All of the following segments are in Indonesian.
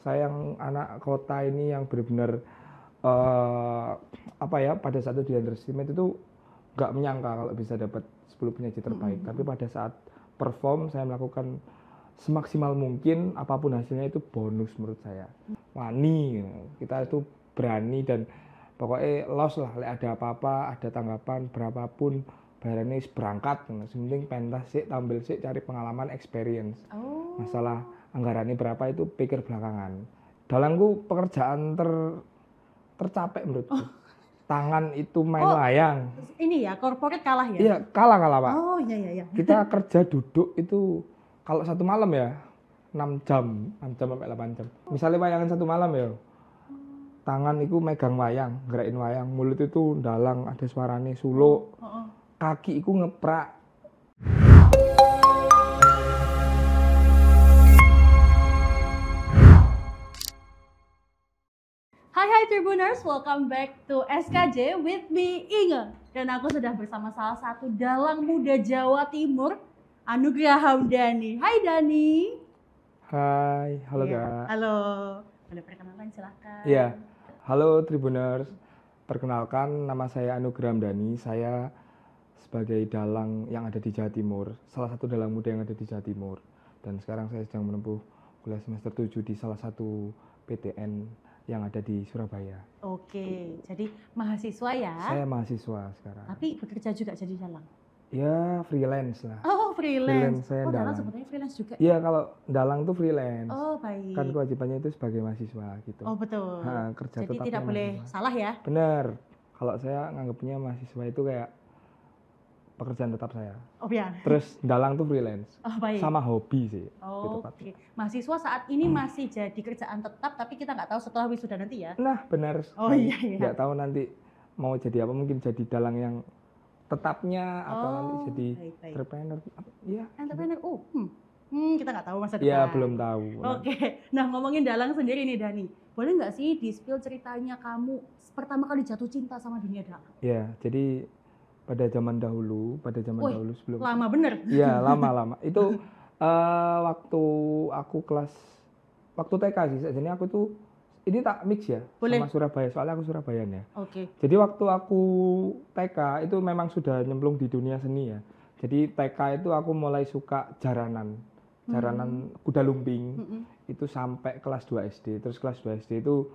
Saya yang anak kota ini yang benar-benar pada saat itu di underestimate itu nggak menyangka kalau bisa dapat 10 penyaji terbaik. Tapi pada saat perform saya melakukan semaksimal mungkin, apapun hasilnya itu bonus menurut saya. Wani, kita itu berani dan pokoknya los lah, ada apa-apa, ada tanggapan berapapun, bayarannya berangkat. Sementing pentas sih, tampil sih, cari pengalaman, experience. Masalah anggarannya berapa itu pikir belakangan. Dalangku pekerjaan tercapek menurutku. Tangan itu main wayang. Ini ya, corporate kalah ya? Iya, kalah Pak. Oh iya. Kita kerja duduk itu kalau satu malam ya 6 jam sampai 8 jam. Misalnya wayangan satu malam ya. Tangan itu megang wayang, gerakin wayang, mulut itu dalang, ada suaranya suluk. Kaki itu ngeprak. Hai Tribuners, welcome back to SKJ with me Inge. Dan aku sudah bersama salah satu dalang muda Jawa Timur, Anugrah Hamdani. Hai Dani. Hai, halo Kak. Halo, boleh perkenalan silahkan. Iya, halo Tribuners. Perkenalkan, nama saya Anugrah Hamdani. Saya sebagai dalang yang ada di Jawa Timur, salah satu dalang muda yang ada di Jawa Timur. Dan sekarang saya sedang menempuh kuliah semester 7 di salah satu PTN yang ada di Surabaya. Oke, jadi mahasiswa ya? Saya mahasiswa sekarang. Tapi bekerja juga jadi dalang? Ya, freelance lah. Oh, freelance. Saya dalang sebenarnya freelance juga? Iya, kalau dalang tuh freelance. Oh, baik. Kan kewajibannya itu sebagai mahasiswa gitu. Oh, betul. Kerja jadi tidak boleh mahasiswa. salah ya? Bener. Kalau saya nganggapnya mahasiswa itu kayak pekerjaan tetap saya. Oh ya. Terus dalang tuh freelance. Oh, baik. Sama hobi sih. Oh, oke. Mahasiswa saat ini masih jadi kerjaan tetap, tapi kita nggak tahu setelah wisuda nanti ya? Nah, benar. Oh iya. Nggak tahu nanti mau jadi apa, mungkin jadi dalang yang tetapnya atau nanti jadi entrepreneur. Iya. Entrepreneur. Kita nggak tahu masa depan. Iya, belum tahu. Oke. Nah, ngomongin dalang sendiri nih Dani. Boleh nggak sih di-spill ceritanya kamu pertama kali jatuh cinta sama dunia dalang? Iya, jadi pada zaman dahulu sebelum lama bener. Iya, lama. Itu waktu aku waktu TK sih. Jadi aku tuh ini tak mix ya. Boleh. Sama Surabaya, soalnya aku Surabayaan ya. Oke. Jadi waktu aku TK itu memang sudah nyemplung di dunia seni ya. Jadi TK itu aku mulai suka jaranan kuda lumping. Itu sampai kelas 2 SD. Terus kelas 2 SD itu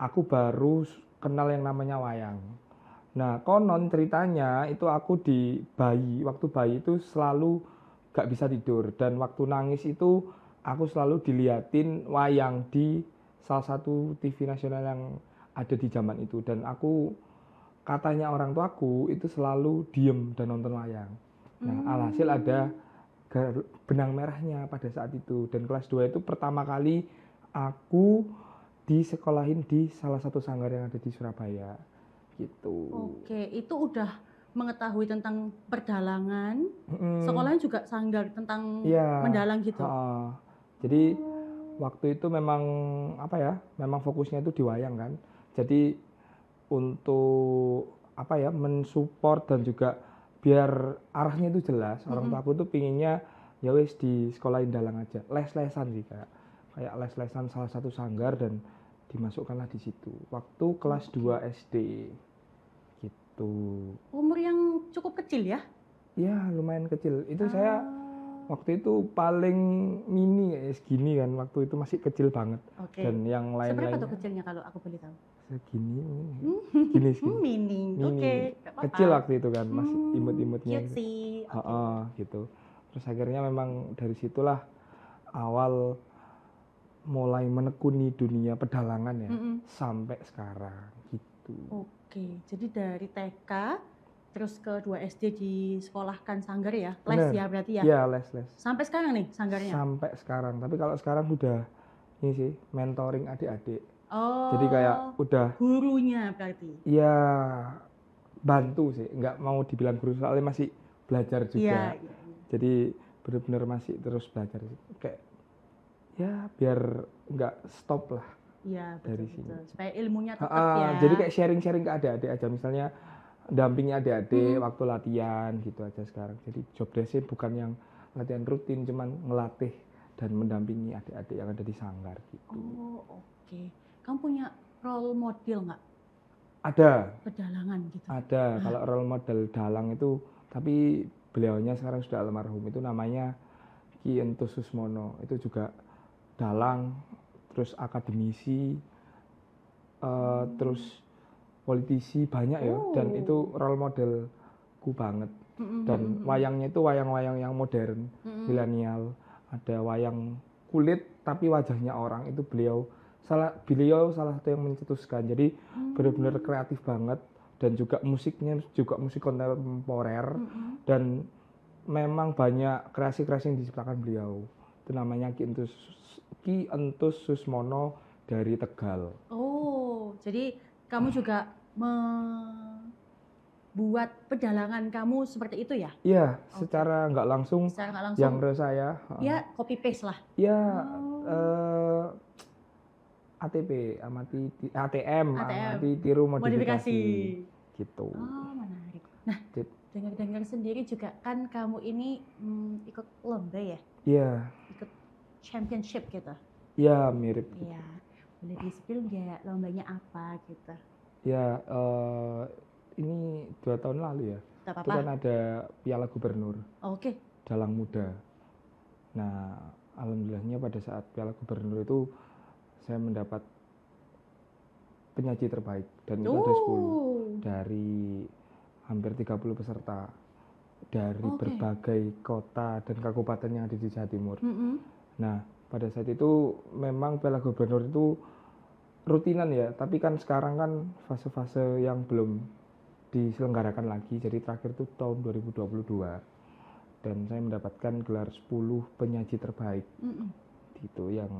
aku baru kenal yang namanya wayang. Nah, konon ceritanya itu aku waktu bayi itu selalu gak bisa tidur. Dan waktu nangis itu aku selalu diliatin wayang di salah satu TV nasional yang ada di zaman itu. Dan katanya orang tuaku itu selalu diem dan nonton wayang. Nah, alhasil ada benang merahnya pada saat itu. Dan kelas 2 itu pertama kali aku disekolahin di salah satu sanggar yang ada di Surabaya. Gitu. Oke, itu udah mengetahui tentang perdalangan. Sekolahnya juga sanggar tentang mendalang gitu. Jadi waktu itu memang memang fokusnya itu di wayang kan. Jadi untuk mensupport dan juga biar arahnya itu jelas. Orang tua aku tuh pinginnya ya wes di sekolahin dalang aja. Les-lesan sih kayak les-lesan salah satu sanggar dan dimasukkanlah di situ. Waktu kelas 2 SD. Gitu. Umur yang cukup kecil ya? Ya, lumayan kecil. Itu saya waktu itu paling mini segini kan. Waktu itu masih kecil banget. Okay. Dan yang lain-lain. Seberapa tuh kecilnya kalau aku boleh tahu? Segini. Mini. Oke. Kecil waktu itu kan, masih imut-imutnya. Cute sih. Gitu. Terus akhirnya memang dari situlah awal mulai menekuni dunia pedalangan ya, sampai sekarang gitu. Oke, jadi dari TK terus ke 2 SD disekolahkan sanggar ya? Les ya berarti ya? Iya, les. Sampai sekarang nih sanggarnya? Sampai sekarang, tapi kalau sekarang udah ini sih, mentoring adik-adik. Oh. Jadi kayak udah gurunya berarti? Iya, bantu sih, nggak mau dibilang guru soalnya masih belajar juga. Iya. Jadi benar-benar masih terus belajar sih. Kayak ya biar nggak stop lah. Iya, dari sini. Supaya ilmunya tetap ya. Jadi kayak sharing-sharing ke adik-adik aja, misalnya dampingnya adik-adik waktu latihan gitu aja sekarang. Jadi job desk-nya bukan yang latihan rutin, cuman ngelatih dan mendampingi adik-adik yang ada di sanggar gitu. Oh, oke. Kamu punya role model nggak Ada, pedalangan gitu? ada. Kalau role model dalang itu, tapi beliaunya sekarang sudah almarhum. Itu namanya Ki Entus Susmono. Itu juga dalang, terus akademisi, terus politisi banyak ya. Dan itu role modelku banget. Dan wayangnya itu wayang-wayang yang modern, milenial. Ada wayang kulit tapi wajahnya orang. Itu beliau salah satu yang mencetuskan. Jadi benar-benar kreatif banget, dan juga musiknya juga musik kontemporer, dan memang banyak kreasi-kreasi yang diciptakan beliau. Itu namanya Ki Entus Susmono dari Tegal. Oh, jadi kamu juga membuat pedalangan kamu seperti itu ya? Iya, Oke. secara nggak langsung Secara nggak langsung, yang saya ya copy paste lah. ya Oh. ATM, ATM. amati tiru modifikasi gitu. Oh, menarik. Nah, Tip. dengar-dengar sendiri juga kan kamu ini ikut lomba ya? Iya, Ikut championship gitu? iya mirip. Iya. Boleh di-spill nggak lombanya apa gitu? Ya, ini 2 tahun lalu ya. Gak Itu apa-apa? kan ada Piala Gubernur Oke. Dalang Muda. Nah, alhamdulillahnya pada saat Piala Gubernur itu saya mendapat penyaji terbaik, dan itu ada 10 dari hampir 30 peserta dari Oke. berbagai kota dan kabupaten yang ada di Jawa Timur. Nah, pada saat itu memang Piala Gubernur itu rutinan ya, tapi kan sekarang kan fase-fase yang belum diselenggarakan lagi. Jadi terakhir itu tahun 2022, dan saya mendapatkan gelar 10 penyaji terbaik gitu yang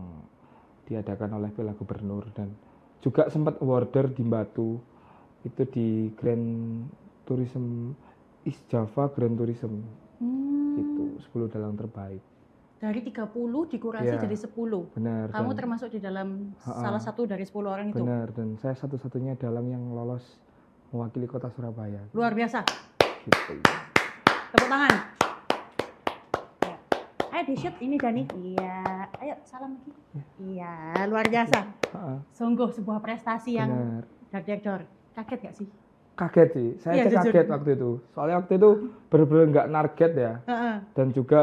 diadakan oleh Piala Gubernur, dan juga sempat awarder di Batu itu di Grand Tourism East Java Grand Tourism itu 10 dalang terbaik. Dari 30 dikurasi Iya. jadi 10. Benar. Kamu dan- termasuk di dalam salah satu dari 10 orang itu. Benar, dan saya satu-satunya dalang yang lolos mewakili kota Surabaya. Luar biasa. Gitu. Tepuk tangan. Ya. Ayo di shoot ini Dani. Iya. Ayo salam lagi. Iya, luar biasa. Ha-ha, Sungguh sebuah prestasi yang benar. dar-dar. Kaget gak sih? Kaget sih, saya Iya, aja jujur. kaget waktu itu. Soalnya waktu itu benar-benar nggak target ya, Heeh. dan juga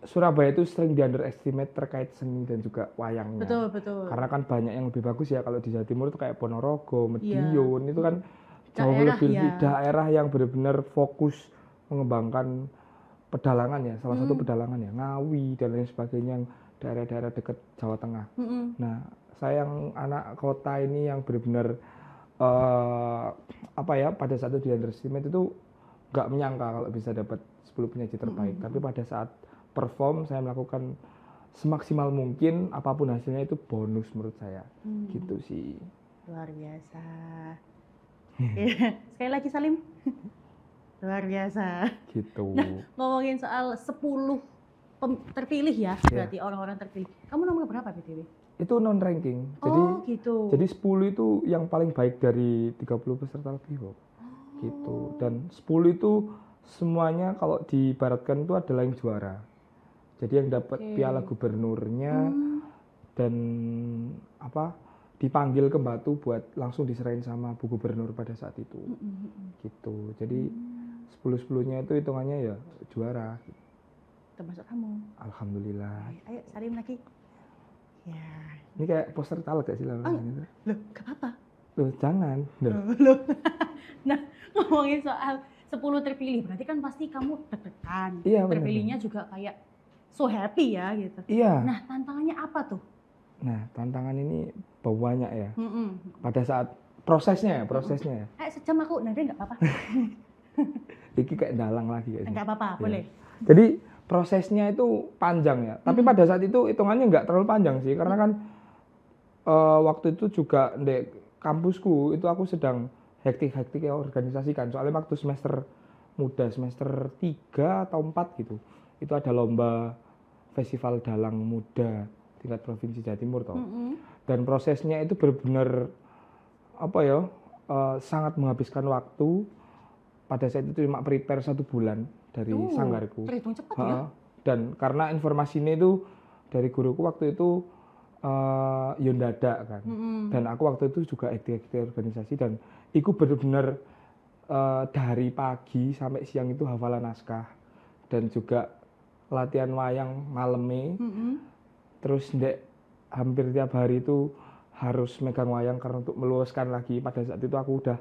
Surabaya itu sering di underestimate terkait seni dan juga wayangnya. Betul, betul. Karena kan banyak yang lebih bagus ya kalau di Jawa Timur itu kayak Ponorogo, Iya. Medion, itu kan jauh Daerah lebih ya. daerah yang benar-benar fokus mengembangkan pedalangan ya, salah satu pedalangan ya, Ngawi dan lain sebagainya, yang daerah-daerah dekat Jawa Tengah. Nah, saya yang anak kota ini yang benar-benar pada saat itu di underestimate itu nggak menyangka kalau bisa dapat 10 penyaji terbaik. Tapi pada saat perform saya melakukan semaksimal mungkin, apapun hasilnya itu bonus menurut saya. Gitu sih. Luar biasa. Iya. Sekali lagi Salim. Luar biasa. Gitu. Ngomongin soal 10 terpilih ya, berarti orang-orang terpilih. Kamu nomor berapa BTW? Itu non ranking. Oh, gitu. Jadi 10 itu yang paling baik dari 30 peserta lebih kok. Gitu. Dan 10 itu semuanya kalau diibaratkan itu adalah yang juara. Jadi yang dapat piala gubernurnya dan dipanggil ke Batu buat langsung diserahin sama Bu Gubernur pada saat itu. Gitu. Jadi 10-10-nya itu hitungannya ya juara. Termasuk kamu. Alhamdulillah. Ayo Salim lagi. Ya. Ini kayak poster caleg gak sih lah? Gitu. Loh, gak apa-apa. Loh, jangan. Loh. Nah, ngomongin soal 10 terpilih, berarti kan pasti kamu deg-degan. Iya, benar. Terpilihnya juga kayak so happy ya gitu. Iya. Nah, tantangannya apa tuh? Nah, tantangan ini banyak ya. Pada saat prosesnya ya. Sejam aku, nanti nggak apa-apa. Iki kayak dalang lagi. Nggak apa-apa, boleh. Jadi prosesnya itu panjang ya. Tapi pada saat itu hitungannya nggak terlalu panjang sih. Karena kan waktu itu juga di kampusku itu aku sedang hektik-hektik ya organisasikan. Soalnya waktu semester muda, semester 3 atau 4 gitu. Itu ada lomba festival dalang muda tingkat provinsi Jawa Timur toh. Dan prosesnya itu benar-benar sangat menghabiskan waktu. Pada saat itu cuma prepare 1 bulan dari sanggarku. Terhitung cepat ya. Dan karena informasinya itu dari guruku waktu itu yo ndadak kan. Dan aku waktu itu juga aktif-aktif organisasi dan iku bener-bener dari pagi sampai siang itu hafalan naskah dan juga latihan wayang maleme. Terus ndek hampir tiap hari itu harus megang wayang karena untuk meluaskan lagi. Pada saat itu aku udah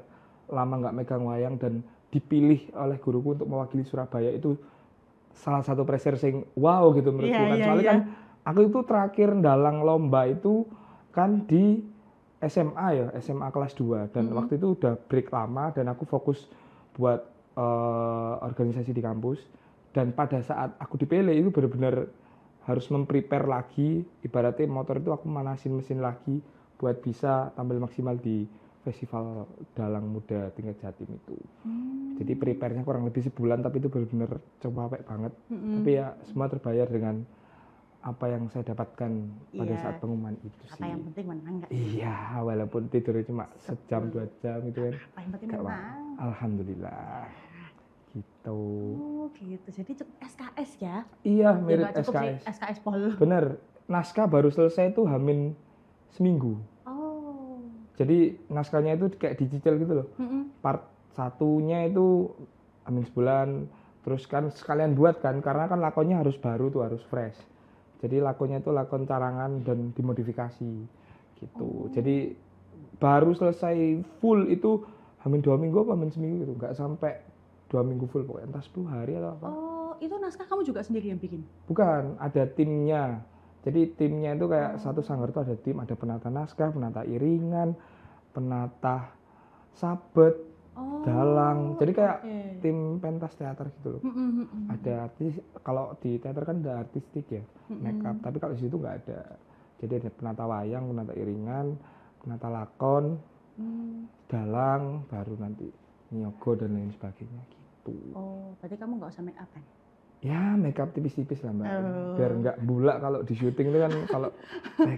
lama nggak megang wayang dan dipilih oleh guruku untuk mewakili Surabaya itu salah satu pressure sing wow gitu menurutku kan. Soalnya kan aku itu terakhir dalang lomba itu kan di SMA ya, SMA kelas 2 dan waktu itu udah break lama dan aku fokus buat organisasi di kampus dan pada saat aku dipilih itu benar-benar harus memprepare lagi, ibaratnya motor itu aku manasin mesin lagi buat bisa tampil maksimal di festival dalang muda tingkat Jatim itu. Jadi prepare-nya kurang lebih sebulan tapi itu benar-benar coba capek banget. Tapi ya semua terbayar dengan apa yang saya dapatkan pada saat pengumuman itu sih. Apa yang penting menang nggak? Iya, walaupun tidurnya cuma sejam 2 jam itu kan. Apa yang penting menang? Alhamdulillah. Gitu. Oh gitu, jadi cukup SKS ya? Iya, Ya, mirip nggak cukup sih, SKS. SKS Pol. Bener, naskah baru selesai itu hamin seminggu. Oh. Jadi naskahnya itu kayak dicicil gitu loh. Part satunya itu hamin sebulan, terus kan sekalian buat kan, karena kan lakonnya harus baru tuh, harus fresh. Jadi lakonnya itu lakon carangan dan dimodifikasi gitu. Jadi baru selesai full itu hamin 2 minggu apa hamin seminggu gitu, nggak sampai 2 minggu full pokoknya, entah 10 hari atau apa. Oh, itu naskah kamu juga sendiri yang bikin? Bukan, ada timnya. Jadi timnya itu kayak satu sanggar itu ada tim, ada penata naskah, penata iringan, penata sabet, dalang. Jadi kayak tim pentas teater gitu loh. Ada artis, kalau di teater kan ada artistik ya, make up. Tapi kalau di situ nggak ada. Jadi ada penata wayang, penata iringan, penata lakon, dalang, baru nanti nyogo dan lain sebagainya gitu. Oh, berarti kamu nggak usah make up kan? Ya, make up tipis-tipis lah mbak, biar nggak bulak kalau di syuting itu kan kalau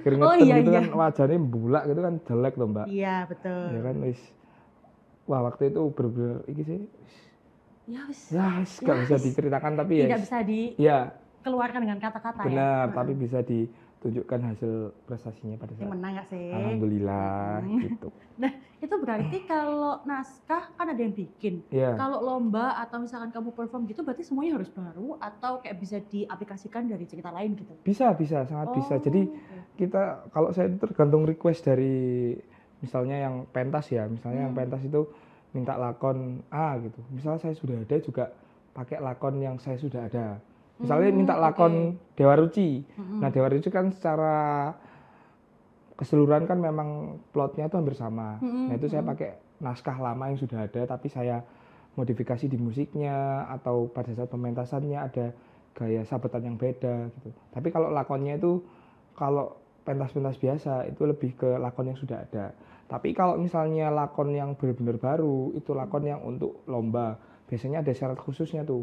keringetan iya, gitu iya. kan wajahnya bulak gitu kan jelek loh mbak. Iya, betul. Ya kan wis, wah waktu itu bener-bener iki sih, Ya wis. ya wis nggak bisa diceritakan tapi ya. Tidak bisa ya dikeluarkan dengan kata-kata ya. benar, tapi bisa ditunjukkan hasil prestasinya pada Yang saat. menang nggak sih? Alhamdulillah gitu. Nah, itu berarti kalau naskah kan ada yang bikin. Iya. Kalau lomba atau misalkan kamu perform gitu berarti semuanya harus baru atau kayak bisa diaplikasikan dari cerita lain gitu? Bisa, sangat bisa. Jadi kita kalau saya itu tergantung request dari misalnya yang pentas ya, misalnya yang pentas itu minta lakon A gitu. Misalnya saya sudah ada juga pakai lakon yang saya sudah ada. Misalnya minta lakon Dewa Ruci. Nah, Dewa Ruci kan secara keseluruhan kan memang plotnya itu hampir sama. Nah, itu saya pakai naskah lama yang sudah ada tapi saya modifikasi di musiknya atau pada saat pementasannya ada gaya sabetan yang beda gitu. Tapi kalau lakonnya itu kalau pentas-pentas biasa itu lebih ke lakon yang sudah ada. Tapi kalau misalnya lakon yang benar-benar baru itu lakon yang untuk lomba. Biasanya ada syarat khususnya tuh.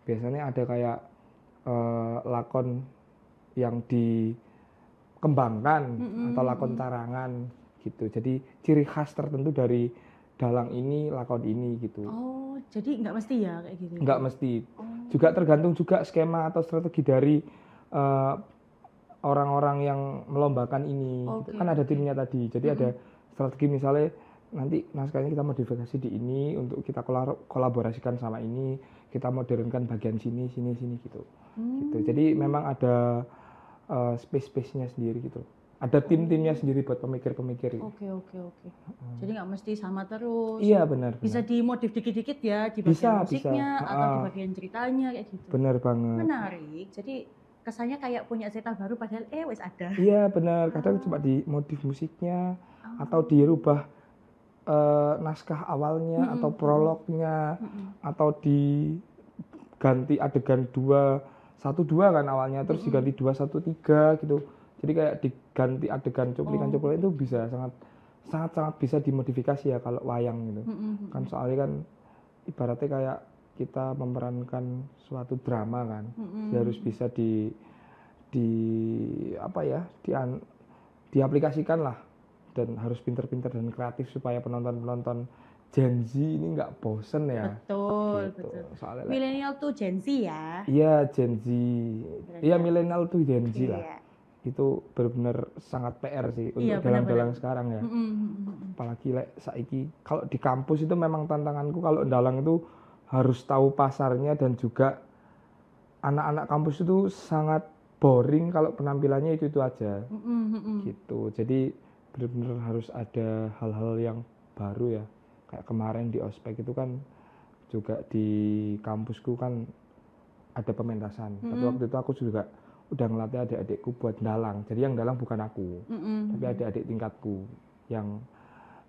Biasanya ada kayak lakon yang dikembangkan atau lakon carangan gitu. Jadi ciri khas tertentu dari dalang ini, lakon ini gitu. Oh, jadi nggak mesti ya kayak gitu? Nggak mesti. Juga tergantung juga skema atau strategi dari orang-orang yang melombakan ini. Gitu. Kan ada timnya tadi. Jadi ada strategi misalnya nanti naskahnya kita modifikasi di ini untuk kita kolaborasikan sama ini, kita modernkan bagian sini gitu. Gitu. Jadi memang ada space-nya sendiri gitu. Ada tim-timnya sendiri buat pemikir-pemikir. Oke. Jadi nggak mesti sama terus. Iya benar. Bisa dimodif dikit-dikit ya di bagian musiknya bisa. atau di bagian ceritanya kayak gitu. Benar banget. Menarik. Jadi kesannya kayak punya cerita baru padahal wis ada. Iya benar. Kadang cuma dimodif musiknya atau dirubah naskah awalnya atau prolognya atau diganti adegan 2-1-2 kan awalnya terus diganti 2-1-3 gitu. Jadi kayak diganti adegan cuplikan-cuplikan itu bisa sangat bisa dimodifikasi ya kalau wayang gitu. Kan soalnya kan ibaratnya kayak kita memerankan suatu drama kan. Jadi harus bisa diaplikasikan lah dan harus pinter-pinter dan kreatif supaya penonton Gen Z ini nggak bosen ya. Betul. Milenial tuh Gen Z ya. Iya Gen Z. Iya milenial tuh Gen Z lah. itu benar-benar sangat PR sih untuk Iya, dalang-dalang benar-benar. sekarang ya. Mm-mm. Apalagi saiki kalau di kampus itu memang tantanganku kalau dalang itu harus tahu pasarnya, dan juga anak-anak kampus itu sangat boring kalau penampilannya itu aja Mm-mm. gitu. Jadi benar-benar harus ada hal-hal yang baru ya. Kayak kemarin di ospek itu kan juga di kampusku kan ada pementasan. Tapi waktu itu aku juga udah ngelatih adik-adikku buat dalang. Jadi yang dalang bukan aku, tapi adik-adik tingkatku yang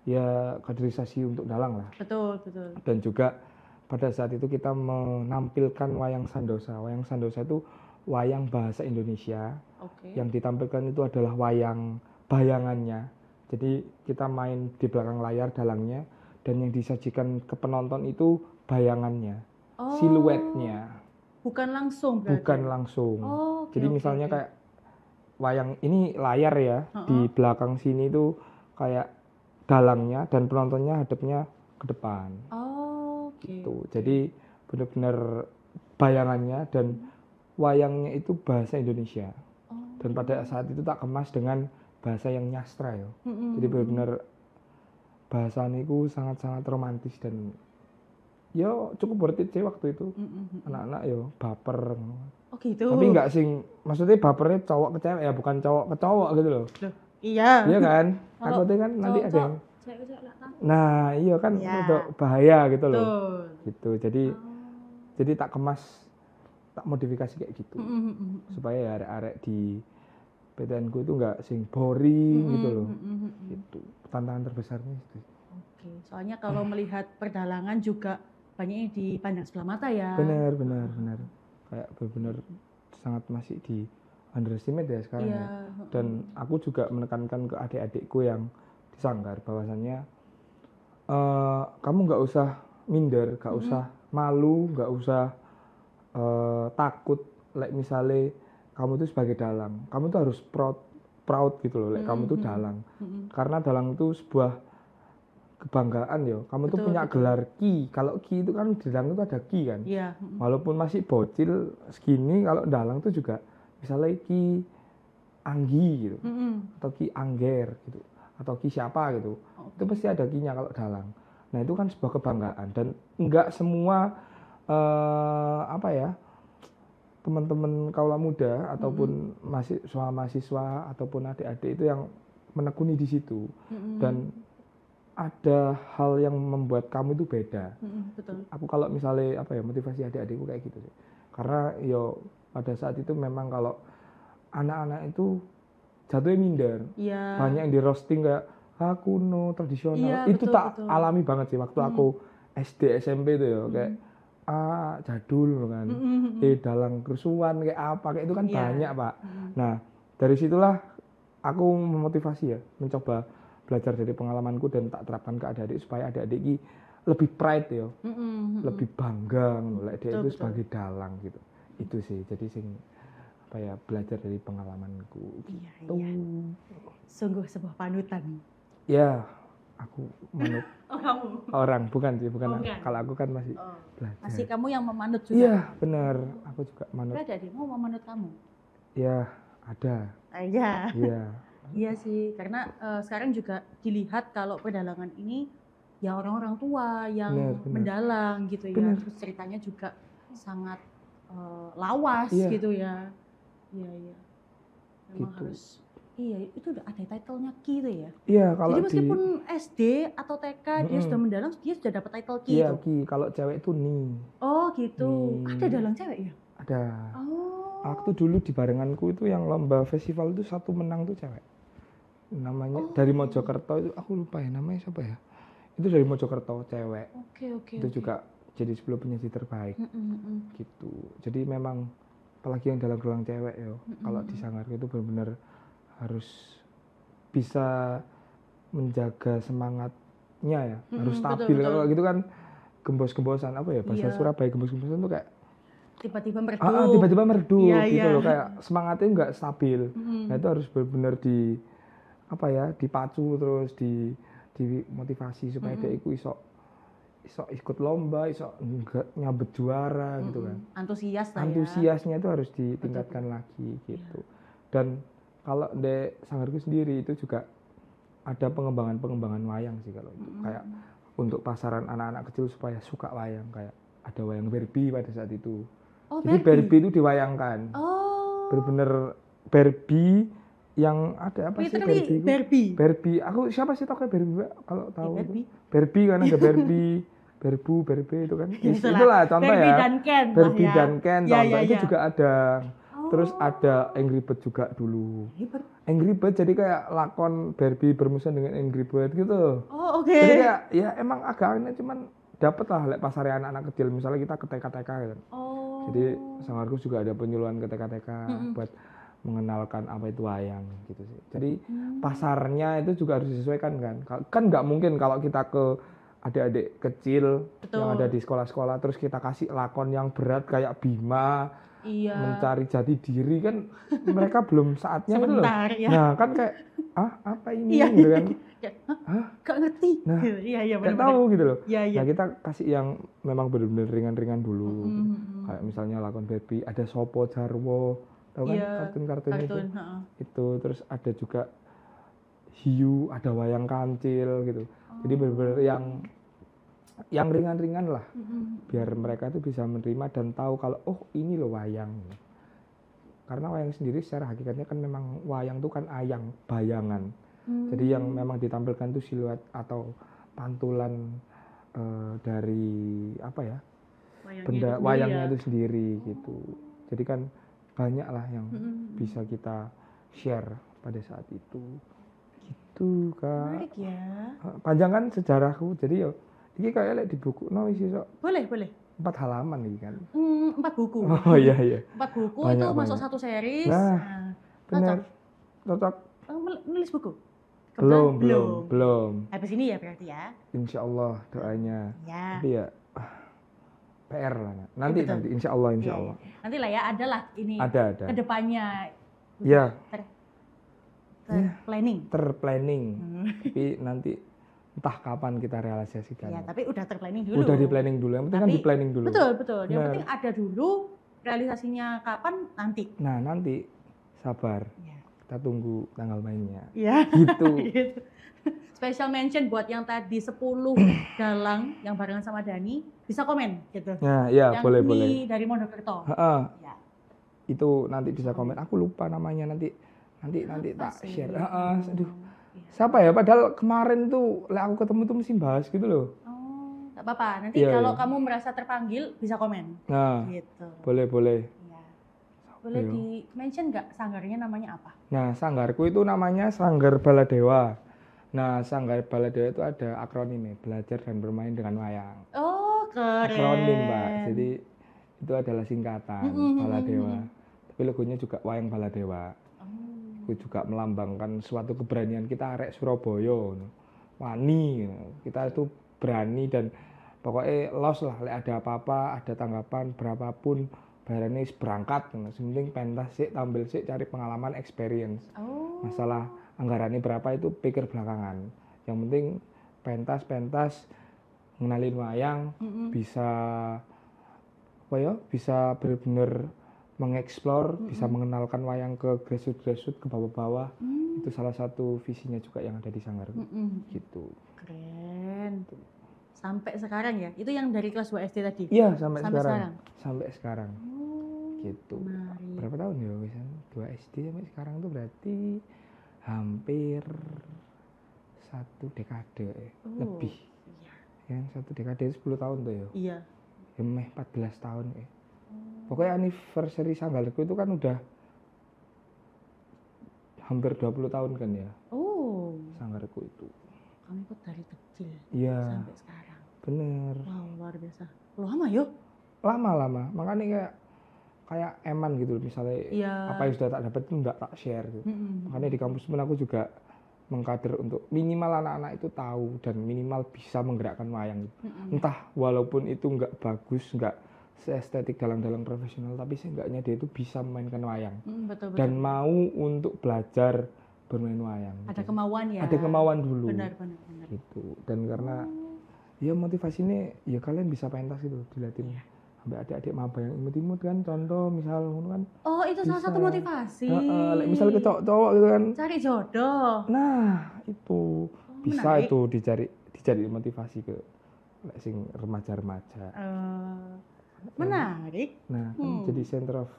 ya kaderisasi untuk dalang lah. Betul, betul. Dan juga pada saat itu kita menampilkan wayang Sandosa. Wayang Sandosa itu wayang bahasa Indonesia. Oke. Yang ditampilkan itu adalah wayang bayangannya. Jadi kita main di belakang layar dalangnya, dan yang disajikan ke penonton itu bayangannya, siluetnya. Bukan langsung berarti? Bukan langsung. Jadi misalnya kayak wayang ini layar ya, di belakang sini itu kayak dalangnya dan penontonnya hadapnya ke depan. Gitu. Jadi benar-benar bayangannya dan wayangnya itu bahasa Indonesia. Dan pada saat itu tak kemas dengan bahasa yang nyastra ya. Jadi benar-benar bahasanya itu sangat-sangat romantis, dan yo cukup worth it sih waktu itu. Anak-anak yo baper. Oh gitu. Tapi enggak sing, maksudnya bapernya cowok ke cewek ya, bukan cowok ke cowok gitu loh. Iya. Iya kan? Takutnya kan nanti ada yang cewek-cewek lah kan. nah iya kan, untuk bahaya gitu loh. Gitu. Jadi tak kemas, tak modifikasi kayak gitu. Supaya ya arek-arek di PTN ku itu enggak sing boring gitu loh. Gitu. Tantangan terbesarnya itu. Oke. Soalnya kalau melihat perdalangan juga banyak yang dipandang sebelah mata ya. Benar. Kayak benar sangat masih di underestimate ya sekarang ya. Dan aku juga menekankan ke adik-adikku yang di Sanggar bahwasannya kamu nggak usah minder, nggak usah malu, nggak usah takut. Like misalnya kamu tuh sebagai dalang, kamu tuh harus proud gitu loh. Like kamu tuh dalang, karena dalang itu sebuah kebanggaan ya. Kamu tuh punya gelar Ki. Kalau Ki itu kan di dalang itu ada Ki kan. Iya. Walaupun masih bocil segini, kalau dalang tuh juga misalnya Ki Anggi gitu, atau Ki Angger gitu, atau Ki siapa gitu. Itu pasti ada Ki-nya kalau dalang. Nah itu kan sebuah kebanggaan, dan enggak semua teman-teman kaula muda ataupun mahasiswa ataupun adik-adik itu yang menekuni di situ. Dan ada hal yang membuat kamu itu beda. Betul. Aku kalau misalnya motivasi adik-adikku kayak gitu sih. Karena yo pada saat itu memang kalau anak-anak itu jatuhnya minder. Banyak yang di roasting kayak kuno, tradisional. Itu betul, tak alami banget sih waktu aku SD SMP itu ya, kayak jadul kan. Dalang kerusuhan kayak apa, kayak itu kan banyak, Pak. Nah, dari situlah aku memotivasi ya, mencoba belajar dari pengalamanku dan tak terapkan ke adik-adik supaya adik-adik ini lebih pride ya, lebih bangga ngelihat dia itu sebagai dalang gitu. Itu sih, jadi belajar dari pengalamanku gitu. Sungguh sebuah panutan. Ya, aku manut kamu orang, bukan. Kalau aku kan masih belajar. Masih kamu yang memanut juga? Iya, benar. Aku juga manut. Ada dia mau memanut kamu? Ya, ada. Iya. Iya sih, karena sekarang juga dilihat kalau pedalangan ini ya orang-orang tua yang mendalang gitu ya. Terus ceritanya juga sangat lawas gitu ya. Iya. Memang gitu. Harus. Iya, itu udah ada title-nya Ki itu ya? Iya, kalau jadi meskipun SD atau TK dia sudah mendalang, dia sudah dapat title Ki itu? Iya, Ki. Kalau cewek itu Ni. Oh gitu. Ada dalang cewek ya? Ada. Waktu dulu di barenganku itu yang lomba festival itu satu menang tuh cewek. Namanya dari Mojokerto itu, aku lupa ya namanya siapa ya. Itu dari Mojokerto, cewek. Oke. Itu juga jadi 10 penyanyi terbaik. Gitu. Jadi memang apalagi yang dalang cewek ya. Kalau di Sanggar itu benar-benar harus bisa menjaga semangatnya ya, harus stabil. Kalau gitu kan gembos-gembosan bahasa Surabaya, gembos-gembosan tuh kayak tiba-tiba meredup gitu loh, kayak semangatnya nggak stabil. Nah itu harus benar-benar dipacu terus dimotivasi supaya dia iso ikut lomba, iso nyabet juara gitu kan. Antusiasnya itu harus ditingkatkan lagi gitu. Dan kalau di sanggarku sendiri itu juga ada pengembangan wayang sih kalau itu. Kayak untuk pasaran anak-anak kecil supaya suka wayang, kayak ada wayang Barbie pada saat itu. Jadi Barbie itu diwayangkan. Bener-bener Barbie yang ada apa sih Barbie. Aku siapa sih tokoh Barbie, Mbak? Kalau tahu itu. Barbie kan ada Barbie, Barbie itu kan. Itulah contoh Barbie ya. Dan Ken. Barbie dan Ken contoh itu juga ada. Oh. Terus ada Angry Bird juga dulu. Angry Bird jadi kayak lakon Barbie bermusuhan dengan Angry Bird gitu. Oh, oke. Jadi kayak ya emang agak aneh, cuman dapet lah pasarnya anak-anak kecil. Misalnya kita ke TK-TK gitu. Oh. Jadi sanggarku juga ada penyuluhan ke TK-TK buat mengenalkan apa itu wayang gitu sih. Jadi pasarnya itu juga harus disesuaikan kan. Kan nggak mungkin kalau kita ke adik-adik kecil yang ada di sekolah-sekolah terus kita kasih lakon yang berat kayak Bima, mencari jati diri, kan mereka belum saatnya gitu loh. Ya. Nah kan kayak apa ini gitu kan. Gak ngerti. Nah, benar. Gak tahu gitu loh. Iya. Nah kita kasih yang memang benar-benar ringan-ringan dulu. Gitu. Kayak misalnya lakon Barbie, ada Sopo Jarwo, tahu kan kartun-kartun itu. Itu terus ada juga hiu, ada wayang kancil gitu. Jadi benar-benar yang ringan-ringan lah. Biar mereka itu bisa menerima dan tahu kalau ini loh wayang. Karena wayang sendiri secara hakikatnya kan memang wayang itu kan bayangan. Jadi yang memang ditampilkan itu siluet atau pantulan dari apa ya? Benda wayangnya itu sendiri gitu. Jadi kan banyak lah yang bisa kita share pada saat itu. Gitu, Kak. Menarik ya. Panjang kan sejarahku. Jadi ini kayak di buku wis iso. Boleh. 4 halaman nih kan. 4 buku. Oh iya. 4 buku banyak, itu masuk satu series. Nah, benar. Cocok. Nulis buku? Belum. Habis ini ya berarti ya. Insya Allah doanya. Ya. Tapi ya PR lah. Nanti insya Allah. Nanti lah ya, ada lah ini. Ada. Kedepannya. Ya. Terplanning. Tapi nanti entah kapan kita realisasikan. Ya, tapi udah terplanning dulu. Udah di planning dulu. Yang penting kan di planning dulu. Betul. Yang penting ada dulu, realisasinya kapan nanti. Nah, nanti sabar. Ya. Kita tunggu tanggal mainnya. Iya. Gitu. Special mention buat yang tadi 10 dalang yang barengan sama Dani, bisa komen gitu. Nah, ya, yang boleh. Yang dari Monokerto. Ya. Itu nanti bisa komen. Aku lupa namanya, nanti tak share. Aduh. Siapa ya? Padahal kemarin tuh aku ketemu tuh mesti bahas gitu loh. Oh, enggak apa-apa. Nanti kalau kamu merasa terpanggil bisa komen. Nah, gitu. Boleh. Iya. Boleh di mention nggak sanggarnya namanya apa? Nah, sanggarku itu namanya Sanggar Baladewa. Nah, Sanggar Baladewa itu ada akronimnya, belajar dan bermain dengan wayang. Oh, keren. Akronim, Mbak. Jadi itu adalah singkatan Baladewa. Tapi logonya juga wayang Baladewa. Itu juga melambangkan suatu keberanian kita arek Surabaya. Wani, kita itu berani dan pokoknya los lah, ada apa-apa, ada tanggapan berapapun, barangnya berangkat. Sementing pentas sih, tampil sih, cari pengalaman, experience. Masalah anggarannya berapa itu pikir belakangan. Yang penting pentas mengenalin wayang, bisa benar-benar mengeksplor, bisa mengenalkan wayang ke grassroots, ke bawah-bawah. Itu salah satu visinya juga yang ada di Sanggar. Gitu. Keren. Sampai sekarang ya? Itu yang dari kelas 2 SD tadi? Iya, sampai sekarang. Gitu. Menarik. Berapa tahun ya? 2 SD sampai sekarang tuh berarti hampir 1 dekade lebih. Iya. Ya, 1 dekade 10 tahun tuh ya? Iya. Ya, 14 tahun ya. Pokoknya anniversary Sanggarku itu kan udah hampir 20 tahun kan ya. Sanggarku itu. Kamu ikut dari kecil sampai sekarang. Bener. Wow, luar biasa. Lama yuk? Lama. Makanya kayak eman gitu misalnya apa yang sudah tak dapat itu enggak tak share gitu. Makanya di kampus pun aku juga mengkader untuk minimal anak-anak itu tahu dan minimal bisa menggerakkan wayang. Entah walaupun itu enggak bagus, enggak estetik dalang-dalang profesional, tapi seenggaknya dia itu bisa memainkan wayang. Betul. Dan mau untuk belajar bermain wayang. Ada kemauan ya? Ada kemauan dulu. Benar. Gitu. Dan karena ya motivasinya ya kalian bisa pentas itu dilihatin Sampai adik-adik maba yang imut-imut kan, contoh misal kan. Oh, itu salah satu motivasi. Misal ke cowok gitu kan. Cari jodoh. Nah, itu bisa menarik. itu dicari motivasi ke sing remaja-remaja. Menarik. Nah, kan jadi center of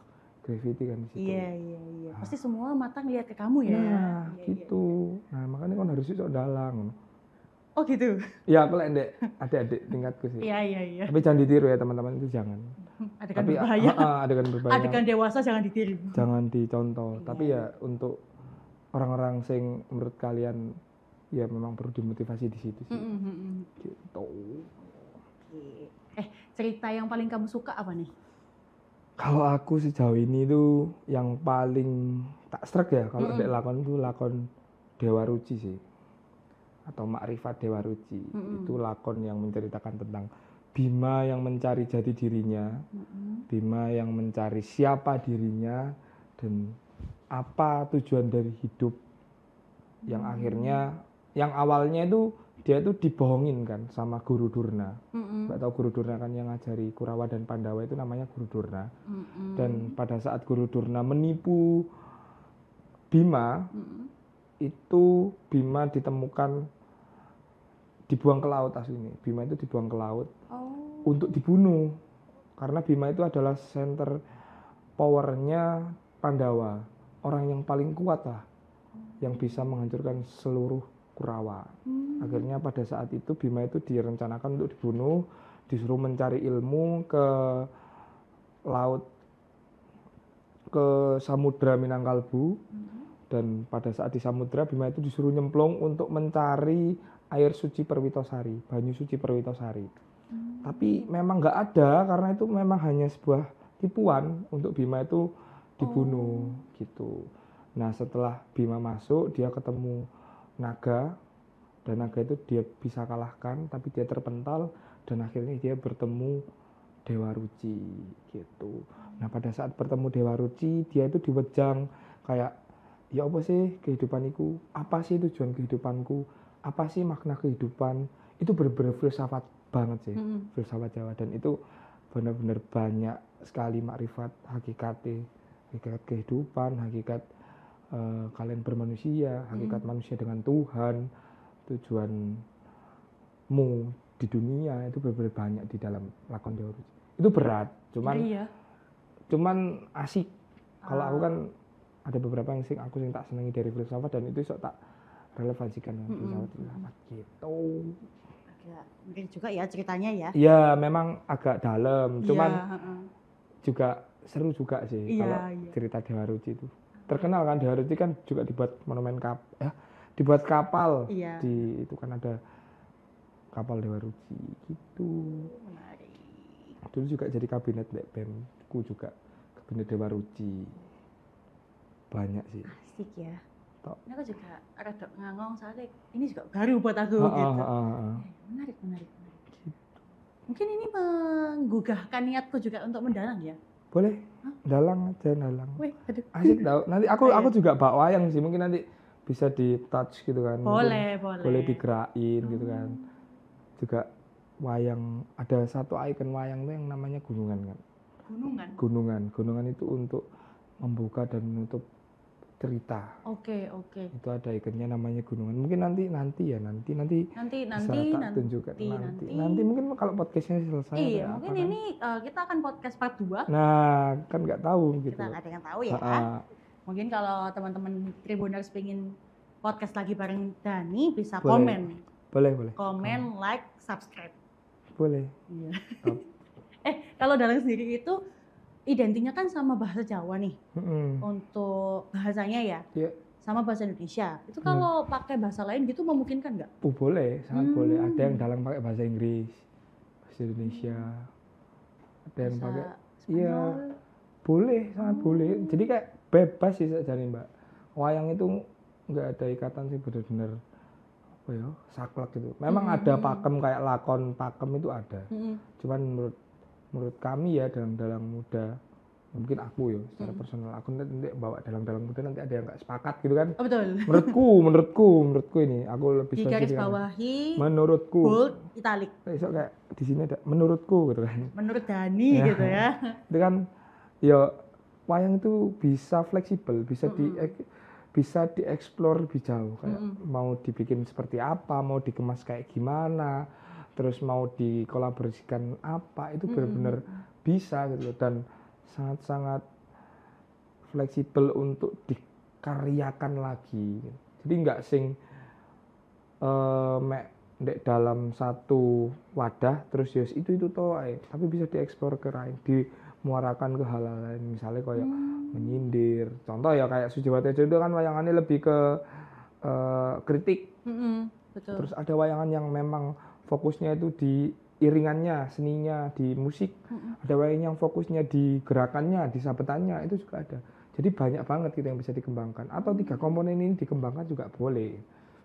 gravity kan di situ. Iya. Pasti semua mata ngeliat ke kamu ya. Nah, gitu. Nah, makanya kan harus iso dalang. Oh gitu. Ya, aku lek adik-adik tingkatku sih. Iya. Tapi jangan ditiru ya teman-teman, itu jangan. Adegan berbahaya. Adegan berbahaya. Adegan dewasa jangan ditiru. Jangan dicontoh. Tapi ya untuk orang-orang sing menurut kalian ya memang perlu dimotivasi di situ sih. Gitu. Cerita yang paling kamu suka apa nih? Kalau aku sejauh ini tuh yang paling tak srek ya kalau ada lakon tuh lakon Dewa Ruci sih. Atau Makrifat Dewa Ruci. Itu lakon yang menceritakan tentang Bima yang mencari jati dirinya, Bima yang mencari siapa dirinya dan apa tujuan dari hidup yang akhirnya, yang awalnya itu dia itu dibohongin kan sama Guru Durna. Mbak tahu Guru Durna kan yang ngajari Kurawa dan Pandawa itu namanya Guru Durna. Dan pada saat Guru Durna menipu Bima, itu Bima ditemukan dibuang ke laut aslinya. Bima itu dibuang ke laut untuk dibunuh. Karena Bima itu adalah center powernya Pandawa. Orang yang paling kuat lah. Yang bisa menghancurkan seluruh Kurawa. Akhirnya pada saat itu Bima itu direncanakan untuk dibunuh, disuruh mencari ilmu ke laut, ke Samudra Minangkalbu. Dan pada saat di samudra Bima itu disuruh nyemplung untuk mencari air suci Perwitosari, banyu suci Perwitosari. Tapi memang nggak ada karena itu memang hanya sebuah tipuan untuk Bima itu dibunuh gitu. Nah setelah Bima masuk dia ketemu naga dan naga itu dia bisa kalahkan tapi dia terpental dan akhirnya dia bertemu Dewa Ruci gitu. Nah pada saat bertemu Dewa Ruci dia itu diwejang kayak ya apa sih kehidupanku, apa sih tujuan kehidupanku, apa sih makna kehidupan, itu benar-benar filsafat banget sih, filsafat Jawa dan itu benar-benar banyak sekali makrifat hakikat kehidupan, hakikat kalian bermanusia, hakikat manusia dengan Tuhan, tujuanmu di dunia itu benar-benar banyak di dalam lakon Dewa Ruci. Itu berat, cuman asik. Kalau aku kan ada beberapa yang aku tak senangi dari filsafat dan itu sok tak relevansikan dengan filsafat gitu. Agak mungkin juga ya ceritanya ya. Iya, memang agak dalam, cuman juga seru juga sih kalau cerita Dewa Ruci itu. Terkenal kan Dewa Ruci kan juga dibuat monumen dibuat kapal di itu kan ada kapal Dewa Ruci gitu. Menarik. Dulu juga jadi kabinet BEM-ku juga kabinet Dewa Ruci. Banyak sih. Asik ya. Ini aku juga rada ngangong soalnya ini juga baru buat aku gitu. Menarik. Mungkin ini menggugahkan niatku juga untuk mendalang ya. Boleh. Dalang aja dalang. Wih, aduh. Asik tau. Nanti aku juga bak wayang sih. Mungkin nanti bisa di touch gitu kan. Boleh. Boleh digerakin gitu kan. Juga wayang, ada satu ikon wayang tuh yang namanya gunungan kan. Gunungan itu untuk membuka dan menutup cerita. Oke. Itu ada ikonnya namanya gunungan. Mungkin nanti bisa tak tunjukkan nanti mungkin kalau podcastnya selesai. Iya, mungkin ini kita akan podcast part 2. Nah, kan nggak tahu gitu. Kita nggak ada yang tahu ya. Mungkin kalau teman-teman Tribuners pengen podcast lagi bareng Dani bisa komen. Boleh. Komen, like, subscribe. Boleh. Iya. Kalau dalang sendiri itu identiknya kan sama bahasa Jawa nih. Untuk bahasanya ya. Yeah. Sama bahasa Indonesia. Itu kalau pakai bahasa lain gitu memungkinkan nggak? Boleh, sangat boleh. Ada yang dalang pakai bahasa Inggris, bahasa Indonesia. Ada yang pakai iya. Boleh, sangat boleh. Jadi kayak bebas sih sajane, Mbak. Wayang itu nggak ada ikatan sih benar-benar apa ya, saklek gitu. Memang ada pakem kayak lakon pakem itu ada. Cuman menurut kami ya dalang-dalang muda mungkin aku ya secara personal aku nanti bawa dalang-dalang muda nanti ada yang nggak sepakat gitu kan. Oh, betul. menurutku ini aku lebih Di garis bawahi menurutku bold italic. Besok kayak di sini ada menurutku gitu kan. Menurut Dani gitu ya. Itu kan ya wayang itu bisa fleksibel, bisa dieksplor lebih jauh kayak mau dibikin seperti apa, mau dikemas kayak gimana, terus mau dikolaborasikan apa, itu benar-benar bisa gitu dan sangat-sangat fleksibel untuk dikaryakan lagi. Jadi nggak sing ndek dalam satu wadah terus yos itu toh tapi bisa dieksplor ke lain, dimuarakan ke hal lain, misalnya kayak menyindir. Contoh ya kayak Sujiwo Tejo itu kan wayangannya lebih ke kritik. Betul. Terus ada wayangan yang memang fokusnya itu di iringannya, seninya, di musik. Ada wayangan yang fokusnya di gerakannya, di sabetannya, itu juga ada. Jadi banyak banget gitu yang bisa dikembangkan. Atau 3 komponen ini dikembangkan juga boleh.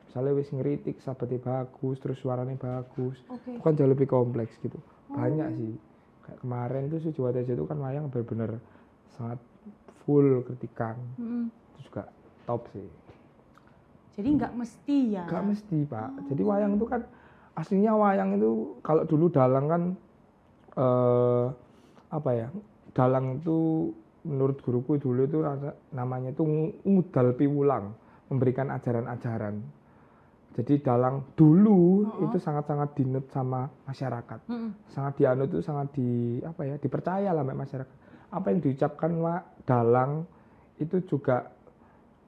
Misalnya wis ngeritik, sabetnya bagus, terus suaranya bagus. Itu kan jauh lebih kompleks gitu. Banyak sih. Kayak kemarin tuh Sujiwo Tejo itu kan wayang benar-benar sangat full kritikan. Itu juga top sih. Jadi nggak mesti ya? Nggak mesti Pak. Jadi wayang itu kan aslinya wayang itu kalau dulu dalang kan apa ya? Dalang itu menurut guruku dulu itu namanya itu ngudal piwulang, memberikan ajaran-ajaran. Jadi dalang dulu itu sangat-sangat dinut sama masyarakat, sangat dianut itu sangat dipercaya lah sama masyarakat. Apa yang diucapkan dalang itu juga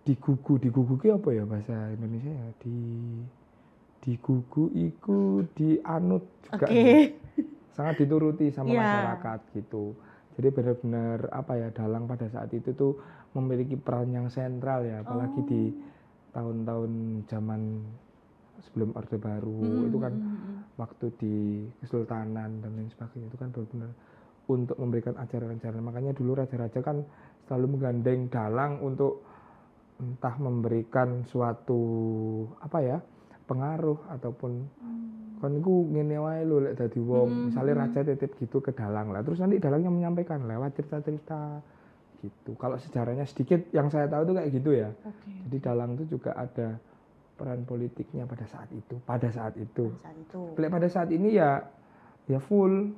diguguki apa ya bahasa Indonesia ya, digugu iku dianut juga. Sangat dituruti sama masyarakat gitu. Jadi benar-benar dalang pada saat itu tuh memiliki peran yang sentral ya, apalagi di tahun-tahun zaman sebelum Orde Baru itu kan waktu di Kesultanan dan lain sebagainya, itu kan benar-benar untuk memberikan ajaran-ajaran. Makanya dulu raja-raja kan selalu menggandeng dalang untuk entah memberikan suatu pengaruh ataupun kan iku ngene wae lho lek dadi wong. Misalnya raja titip gitu ke dalang lah, terus nanti dalangnya menyampaikan lewat cerita-cerita gitu. Kalau sejarahnya sedikit yang saya tahu tuh kayak gitu ya. Jadi dalang itu juga ada peran politiknya pada saat itu. Pada saat itu. Pada saat ini ya full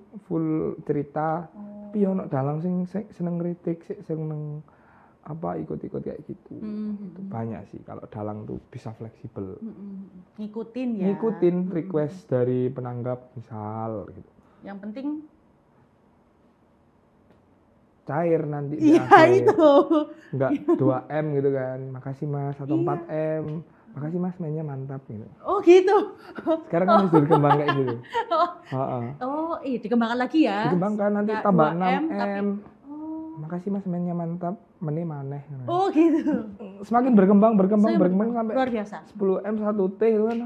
cerita. Tapi ono dalang sing seneng kritik, seneng ikut-ikut kayak gitu. Itu banyak sih kalau dalang tuh bisa fleksibel. Ngikutin ya. Ngikutin request dari penanggap misal gitu. Yang penting cair nanti di akhir. Itu. Enggak 2M gitu kan. Makasih Mas atau 4M. Makasih Mas mainnya mantap gitu. Oh gitu. Sekarang kan sudah dikembang kayak gitu. Dikembangkan lagi ya. Dikembangkan nanti tambah 6M. Makasih Mas mainnya mantap, maneh. Oh gitu. Semakin berkembang sampai luar biasa. 10M 1T gitu kan.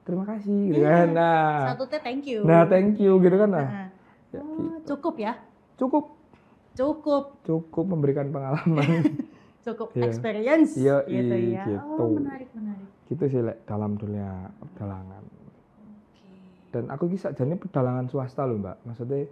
Terima kasih gitu kan. Nah, 1T thank you. Nah, thank you gitu kan. Ya, gitu. Cukup ya? Cukup memberikan pengalaman. Cukup experience gitu ya. Gitu. Oh, menarik. Gitu sih dalam dunia pedalangan. Dan aku kisah jadi pedalangan swasta loh Mbak. Maksudnya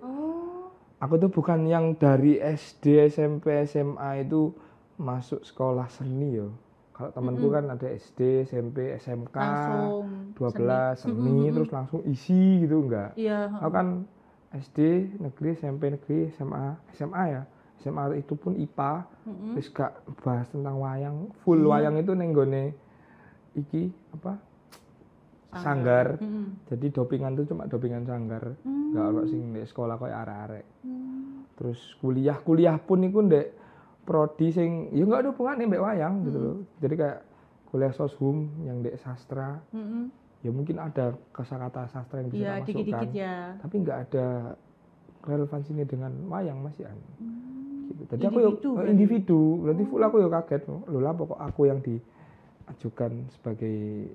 aku tuh bukan yang dari SD, SMP, SMA itu masuk sekolah seni ya. Kalau temanku kan ada SD, SMP, SMK, langsung 12 seni terus langsung isi gitu enggak. Iya. Aku kan SD negeri, SMP negeri, SMA ya. SMA itu pun IPA. Terus gak bahas tentang wayang, full wayang itu nenggone iki sanggar. Jadi dopingan itu cuma dopingan sanggar. Enggak ono sing di sekolah koyo arek-arek. Terus kuliah pun iku ndek prodi sing ya enggak ada hubungannya mbek wayang gitu loh. Jadi kayak kuliah soshum yang ndek sastra. Ya mungkin ada kosakata sastra yang bisa masukkan. Dikit-dikit ya. Tapi enggak ada relevansinya dengan wayang masih gitu. Jadi individu, berarti full aku ya kaget. Lho lah pokok aku yang diajukan sebagai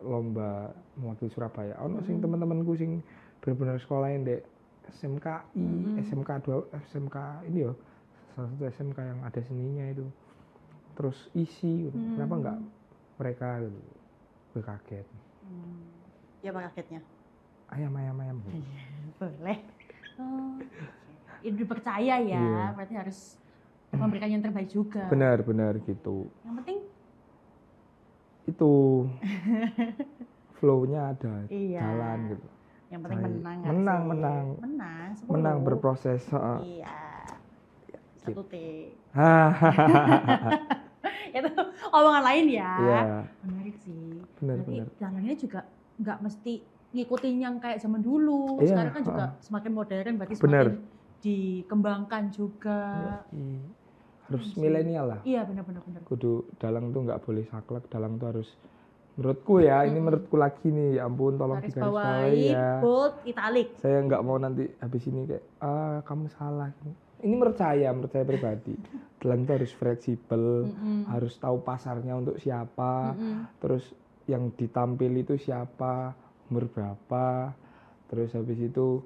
lomba mewakili Surabaya. Ono sing teman-temanku sing benar-benar sekolahnya ndek SMKI, SMK ini ya. Salah satu SMK yang ada seninya itu. Terus isi gitu. Kenapa enggak mereka gitu. Gue kaget. Ya apa kagetnya? Ayam. Boleh. dipercaya ya, Iya. berarti harus memberikan yang terbaik juga. Benar gitu. Yang penting itu flow-nya ada, iya. jalan gitu. Yang penting menang. Menang 10. Menang berproses. Iya. 1 T. Itu omongan lain ya. Iya. Menarik sih. Benar. Dalangannya juga nggak mesti ngikutin yang kayak zaman dulu. Iya, Sekarang kan juga semakin modern, berarti semakin dikembangkan juga. Harus milenial lah. Iya, benar. Kudu dalang tuh nggak boleh saklek, dalang tuh harus, menurutku ya, ini menurutku lagi nih, ya ampun, tolong digarisbawahi ya. Bold, italic. Saya nggak mau nanti habis ini kayak, kamu salah. Ini menurut saya pribadi. Dalang tuh harus fleksibel, harus tahu pasarnya untuk siapa, terus yang ditampil itu siapa, umur berapa, terus habis itu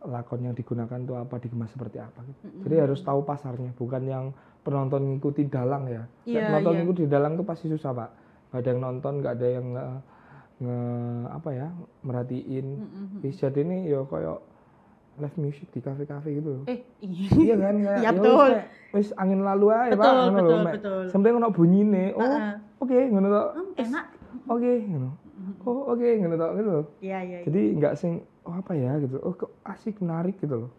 lakon yang digunakan tuh apa, dikemas seperti apa gitu. Jadi harus tahu pasarnya, bukan yang penonton ngikutin dalang ya. Penonton ngikutin dalang tuh pasti susah, Pak. Gak ada yang nonton, gak ada yang merhatiin. Jadi ini ya kayak live music di kafe-kafe gitu. Iya kan, kayak ya betul. Wis angin lalu aja, Pak. Betul. Sampai ngono bunyine. Oke, ngono tok. Enak. Oke, ngono. Oke, ngono tok gitu loh. Iya. Jadi enggak sing apa ya gitu. Kok asik, menarik gitu loh.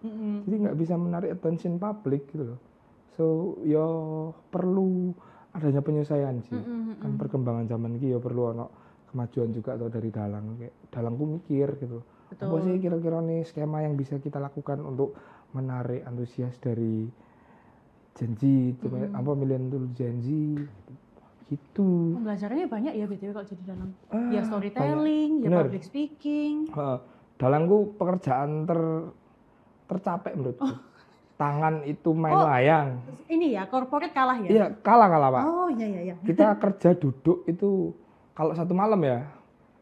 Jadi enggak bisa menarik attention publik gitu loh. So, yo perlu adanya penyesuaian sih. Kan perkembangan zaman ini ya perlu ono kemajuan juga atau dari dalang. Kayak dalangku mikir gitu. Betul. Apa sih kira-kira nih skema yang bisa kita lakukan untuk menarik antusias dari Gen Z, apa milenial Gen Z gitu. Pembelajarannya banyak ya BTW kalau jadi dalang. Ya storytelling, ya public speaking. Dalangku pekerjaan tercapek menurutku. Tangan itu main layang. Ini ya, corporate kalah ya? Iya, kalah Pak. Oh iya. Kita kerja duduk itu kalau satu malam ya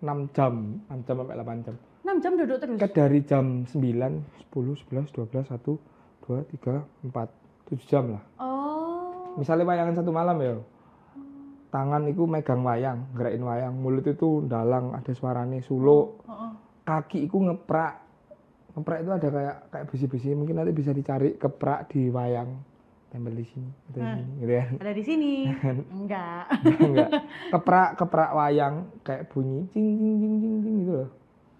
6 jam sampai 8 jam. 6 jam duduk terus? Dari jam 9, 10, 11, 12, 1, 2, 3, 4, 7 jam lah. Oh. Misalnya wayangan satu malam ya. Tangan itu megang wayang, gerakin wayang. Mulut itu dalang, ada suaranya suluk. Kaki itu ngeprak. Ngeprak itu ada kayak besi-besi. Mungkin nanti bisa dicari keprak di wayang. Tempel di sini, atau di sini, gitu kan. Ada di sini? Enggak. Keprak wayang kayak bunyi cing gitu loh.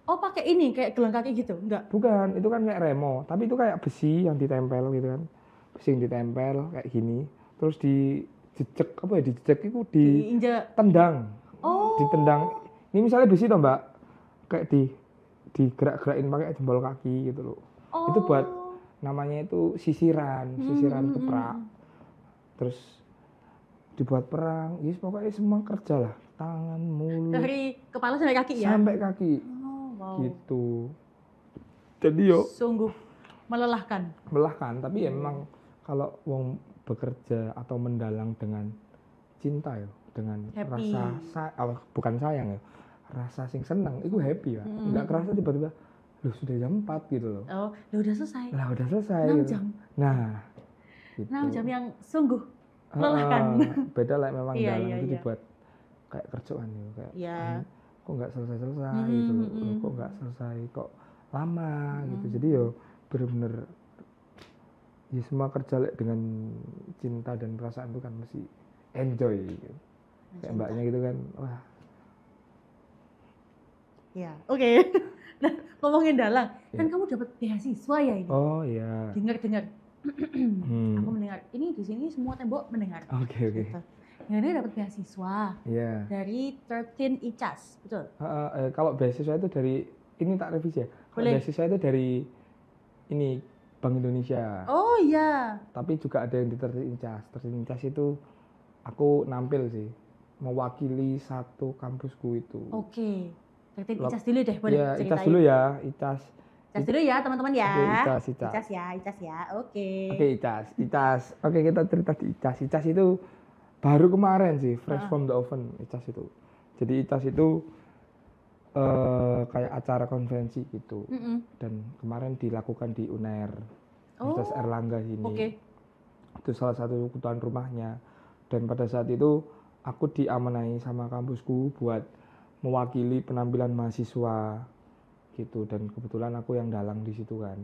Oh, pakai ini kayak gelang kaki gitu? Enggak. Bukan, itu kan kayak remo, tapi itu kayak besi yang ditempel gitu kan. Besi yang ditempel kayak gini. Terus dijejek itu ditendang. Oh. Ditendang. Ini misalnya besi toh, Mbak. Kayak digerak-gerakin pakai jempol kaki gitu loh. Oh. Itu buat namanya itu sisiran keprak. Terus dibuat perang. Yes, pokoknya semua kerja lah. Tangan, mulut. Dari kepala sampai kaki ya? Sampai kaki. Wow. Gitu. Jadi yo sungguh melelahkan, tapi emang kalau wong bekerja atau mendalang dengan cinta ya, dengan happy. Bukan sayang ya, rasa sing seneng itu happy ya. Enggak kerasa tiba-tiba sudah jam 4 gitu loh. Oh, udah selesai. 6 gitu. Jam. Nah, gitu. 6 jam yang sungguh melelahkan. Beda lah memang dalang itu iya. dibuat kayak kerjaan ya, kayak kok nggak selesai gitu loh. Kok nggak selesai, kok lama gitu. Jadi yo bener-bener ya semua kerja dengan cinta dan perasaan itu kan mesti enjoy gitu. Kayak mbaknya gitu kan, wah. Ya, oke. Nah, ngomongin dalang, kan kamu dapat beasiswa ya ini? Oh iya. Dengar. Aku mendengar. Ini di sini semua tembok mendengar. Oke. Gitu. Yang ini dapat beasiswa dari 13 ICAS, betul? Kalau beasiswa itu dari, ini tak revisi ya. Kalau beasiswa itu dari ini Bank Indonesia. Oh iya. Tapi juga ada yang di 13 ICAS. 13 ICAS itu aku nampil sih, mewakili satu kampusku itu. Oke. 13 ICAS dulu deh, boleh ceritain. ICAS dulu ya, ICAS dulu ya teman-teman ya. ICAS ya. Oke. Oke, ICAS. Oke, kita cerita di ICAS. ICAS itu baru kemarin sih, fresh from the oven ICAS itu. Jadi ICAS itu kayak acara konferensi gitu. Dan kemarin dilakukan di UNER, Universitas Airlangga sini. Itu salah satu tuan rumahnya. Dan pada saat itu aku diamanai sama kampusku buat mewakili penampilan mahasiswa gitu, dan kebetulan aku yang dalang di situ kan.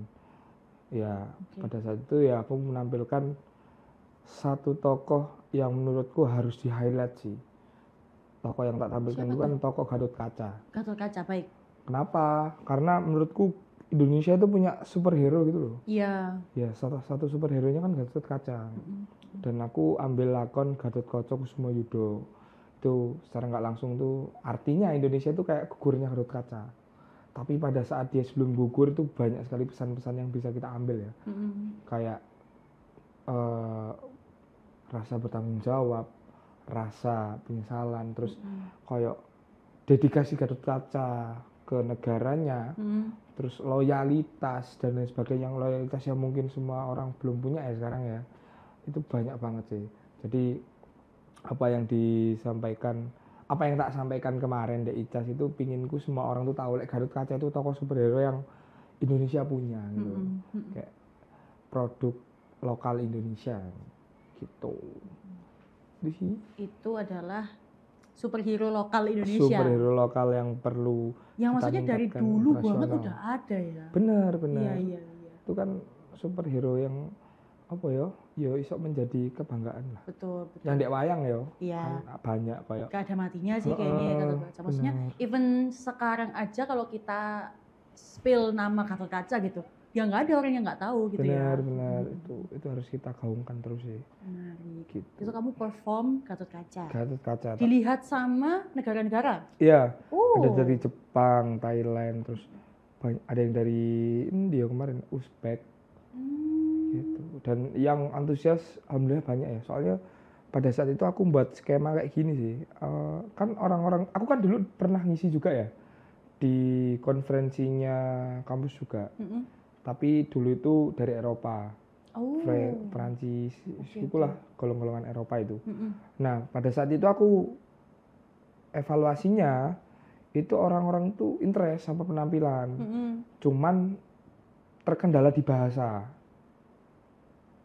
Ya, Oke. pada saat itu ya aku menampilkan satu tokoh yang menurutku harus di-highlight sih. Tokoh yang tak tampilkan Siapa itu kan tuh? tokoh Gatot Kaca. Gatot Kaca, baik. Kenapa? Karena menurutku Indonesia itu punya superhero gitu loh. Iya. Ya, satu superhero-nya kan Gatot Kaca. Dan aku ambil lakon Gatot Kaca Kusuma-Yuda. Itu secara nggak langsung tuh artinya Indonesia itu kayak gugurnya Gatot Kaca. Tapi pada saat dia sebelum gugur itu banyak sekali pesan-pesan yang bisa kita ambil ya. Kayak rasa bertanggung jawab, rasa penyesalan, terus kayak dedikasi Gatot Kaca ke negaranya, terus loyalitas dan lain sebagainya. Yang loyalitas yang mungkin semua orang belum punya ya sekarang ya, itu banyak banget sih. Jadi apa yang disampaikan, apa yang tak sampaikan kemarin di Icas itu pinginku semua orang tuh tahu Gatot Kaca itu tokoh superhero yang Indonesia punya gitu, kayak produk lokal Indonesia gitu. Di sini Itu adalah superhero lokal Indonesia. superhero lokal yang perlu Yang kita maksudnya dari tingkatkan dulu banget operasional. udah ada ya. Benar. Iya. Itu kan superhero yang apa ya? Ya iso menjadi kebanggaan lah. Betul. Yang dek wayang ya. Iya. Kan banyak kayak. Gak ada matinya sih kayaknya ya Gatot Kaca. Maksudnya even sekarang aja kalau kita spill nama Gatot Kaca gitu, ya nggak ada orang yang nggak tahu gitu ya. Benar. Itu harus kita gaungkan terus sih. Menarik. Gitu. Itu kamu perform Gatot Kaca. Gatot Kaca. Dilihat sama negara-negara. Iya. Oh. Ada dari Jepang, Thailand, terus ada yang dari India kemarin, Uzbek. Gitu. Dan yang antusias alhamdulillah banyak ya. Soalnya pada saat itu aku buat skema kayak gini sih. Kan orang-orang, aku kan dulu pernah ngisi juga ya di konferensinya kampus juga. Tapi dulu itu dari Eropa. Prancis, itulah golong-golongan Eropa itu. Nah, pada saat itu aku evaluasinya itu orang-orang tuh interest sama penampilan. Cuman terkendala di bahasa.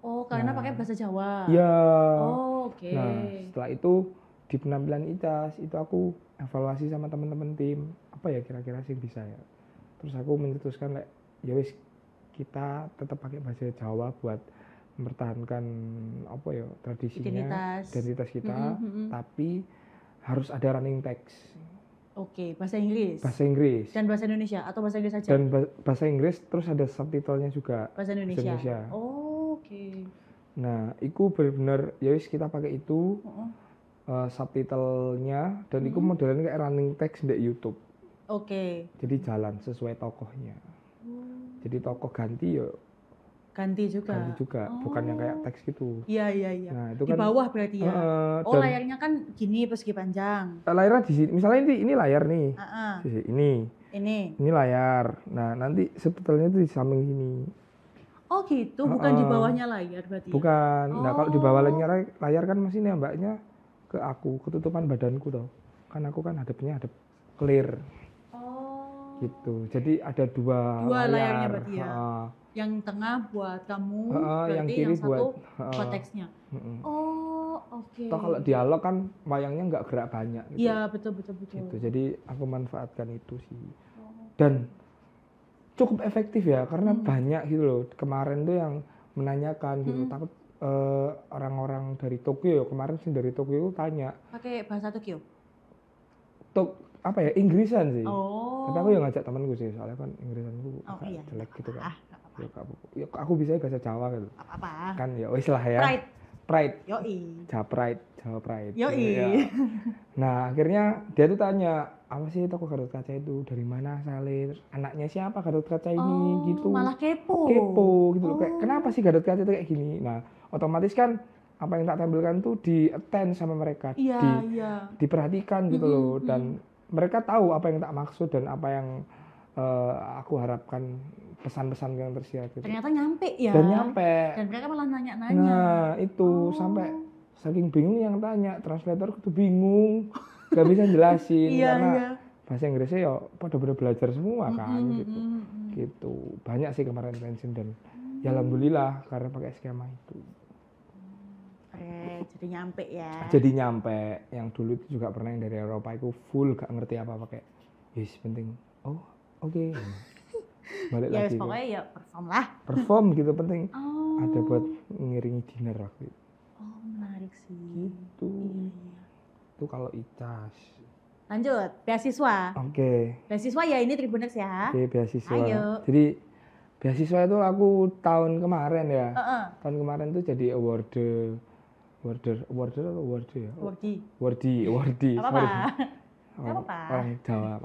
Oh, karena pakai bahasa Jawa. Iya. Oh, oke. Nah, setelah itu di penampilan Icas itu aku evaluasi sama teman-teman tim, apa ya kira-kira sih bisa ya. Terus aku mencetuskan ya wis kita tetap pakai bahasa Jawa buat mempertahankan apa ya tradisinya, identitas kita, tapi harus ada running text. Oke, bahasa Inggris. Bahasa Inggris. Dan bahasa Indonesia atau bahasa Inggris saja? Dan bahasa Inggris terus ada subtitlenya juga. Bahasa Indonesia. Oh, oke. Nah, itu benar-benar ya wis kita pakai itu subtitlenya dan itu modelnya kayak running text di YouTube. Oke. Jadi jalan sesuai tokohnya. Jadi tokoh ganti ya ganti juga. Bukan yang kayak teks gitu. Iya. Nah, itu di kan bawah berarti ya. Layarnya kan gini persegi panjang. Layarnya di sini. Misalnya ini layar nih. Sisi ini layar. Nah, nanti subtitlenya itu di samping sini. Oh gitu, bukan di bawahnya layar berarti. Bukan. Nah, kalau di bawah layar kan masih nembaknya ke aku, ketutupan badanku toh. Kan aku kan hadapnya hadap clear. Gitu. Jadi ada dua layarnya berarti ya. Yang tengah buat kamu, berarti yang kiri yang buat teksnya. Oh, oke. Toh kalau dialog kan wayangnya nggak gerak banyak gitu. Iya, betul. Gitu. Jadi aku manfaatkan itu sih. Dan cukup efektif ya karena banyak gitu loh. Kemarin tuh yang menanyakan gitu, takut orang-orang dari Tokyo, kemarin sih dari Tokyo tanya. Pakai bahasa Tokyo? Apa ya, Inggrisan sih. Tapi aku yang ngajak temanku sih, soalnya kan Inggrisanku jelek gitu kan. Ya, aku bisa bahasa Jawa gitu. Apa-apa. Kan ya wis lah ya. Pride. Yoi. Jawa Pride. Yoi. Ya. Nah, akhirnya dia tuh tanya, apa sih tokoh Gatot Kaca itu? Dari mana asalnya? Anaknya siapa Gatot Kaca ini? Gitu. Malah kepo gitu loh. Kayak kenapa sih Gatot Kaca itu kayak gini? Nah, otomatis kan apa yang tak tampilkan tuh di-attend sama mereka. Diperhatikan gitu loh. Dan mereka tahu apa yang tak maksud dan apa yang aku harapkan, pesan-pesan yang tersirat gitu. Ternyata nyampe ya. Dan nyampe. Dan mereka malah nanya-nanya. Nah, itu sampai saking bingung yang tanya, translator itu bingung, gak bisa jelasin karena bahasa Inggrisnya ya pada belajar semua kan gitu. Gitu. Banyak sih kemarin pensiun dan ya alhamdulillah karena pakai skema itu. Jadi nyampe ya. Jadi nyampe. Yang dulu itu juga pernah yang dari Eropa itu full gak ngerti apa-apa kayak yes penting. Oh, oke. balik Ya lagi pokoknya ya perform lah. perform gitu penting Oh. ada buat ngiringi dinner waktu itu. Oh menarik sih. Gitu. Iya. Itu kalau ICAS. Lanjut, beasiswa. Oke. Beasiswa ya ini Tribuners ya. Oke, beasiswa. Ayo. Jadi beasiswa itu aku tahun kemarin ya. Tahun kemarin tuh jadi awarder atau award ya? Wardi. Sorry. Apa-apa. Orang Jawa,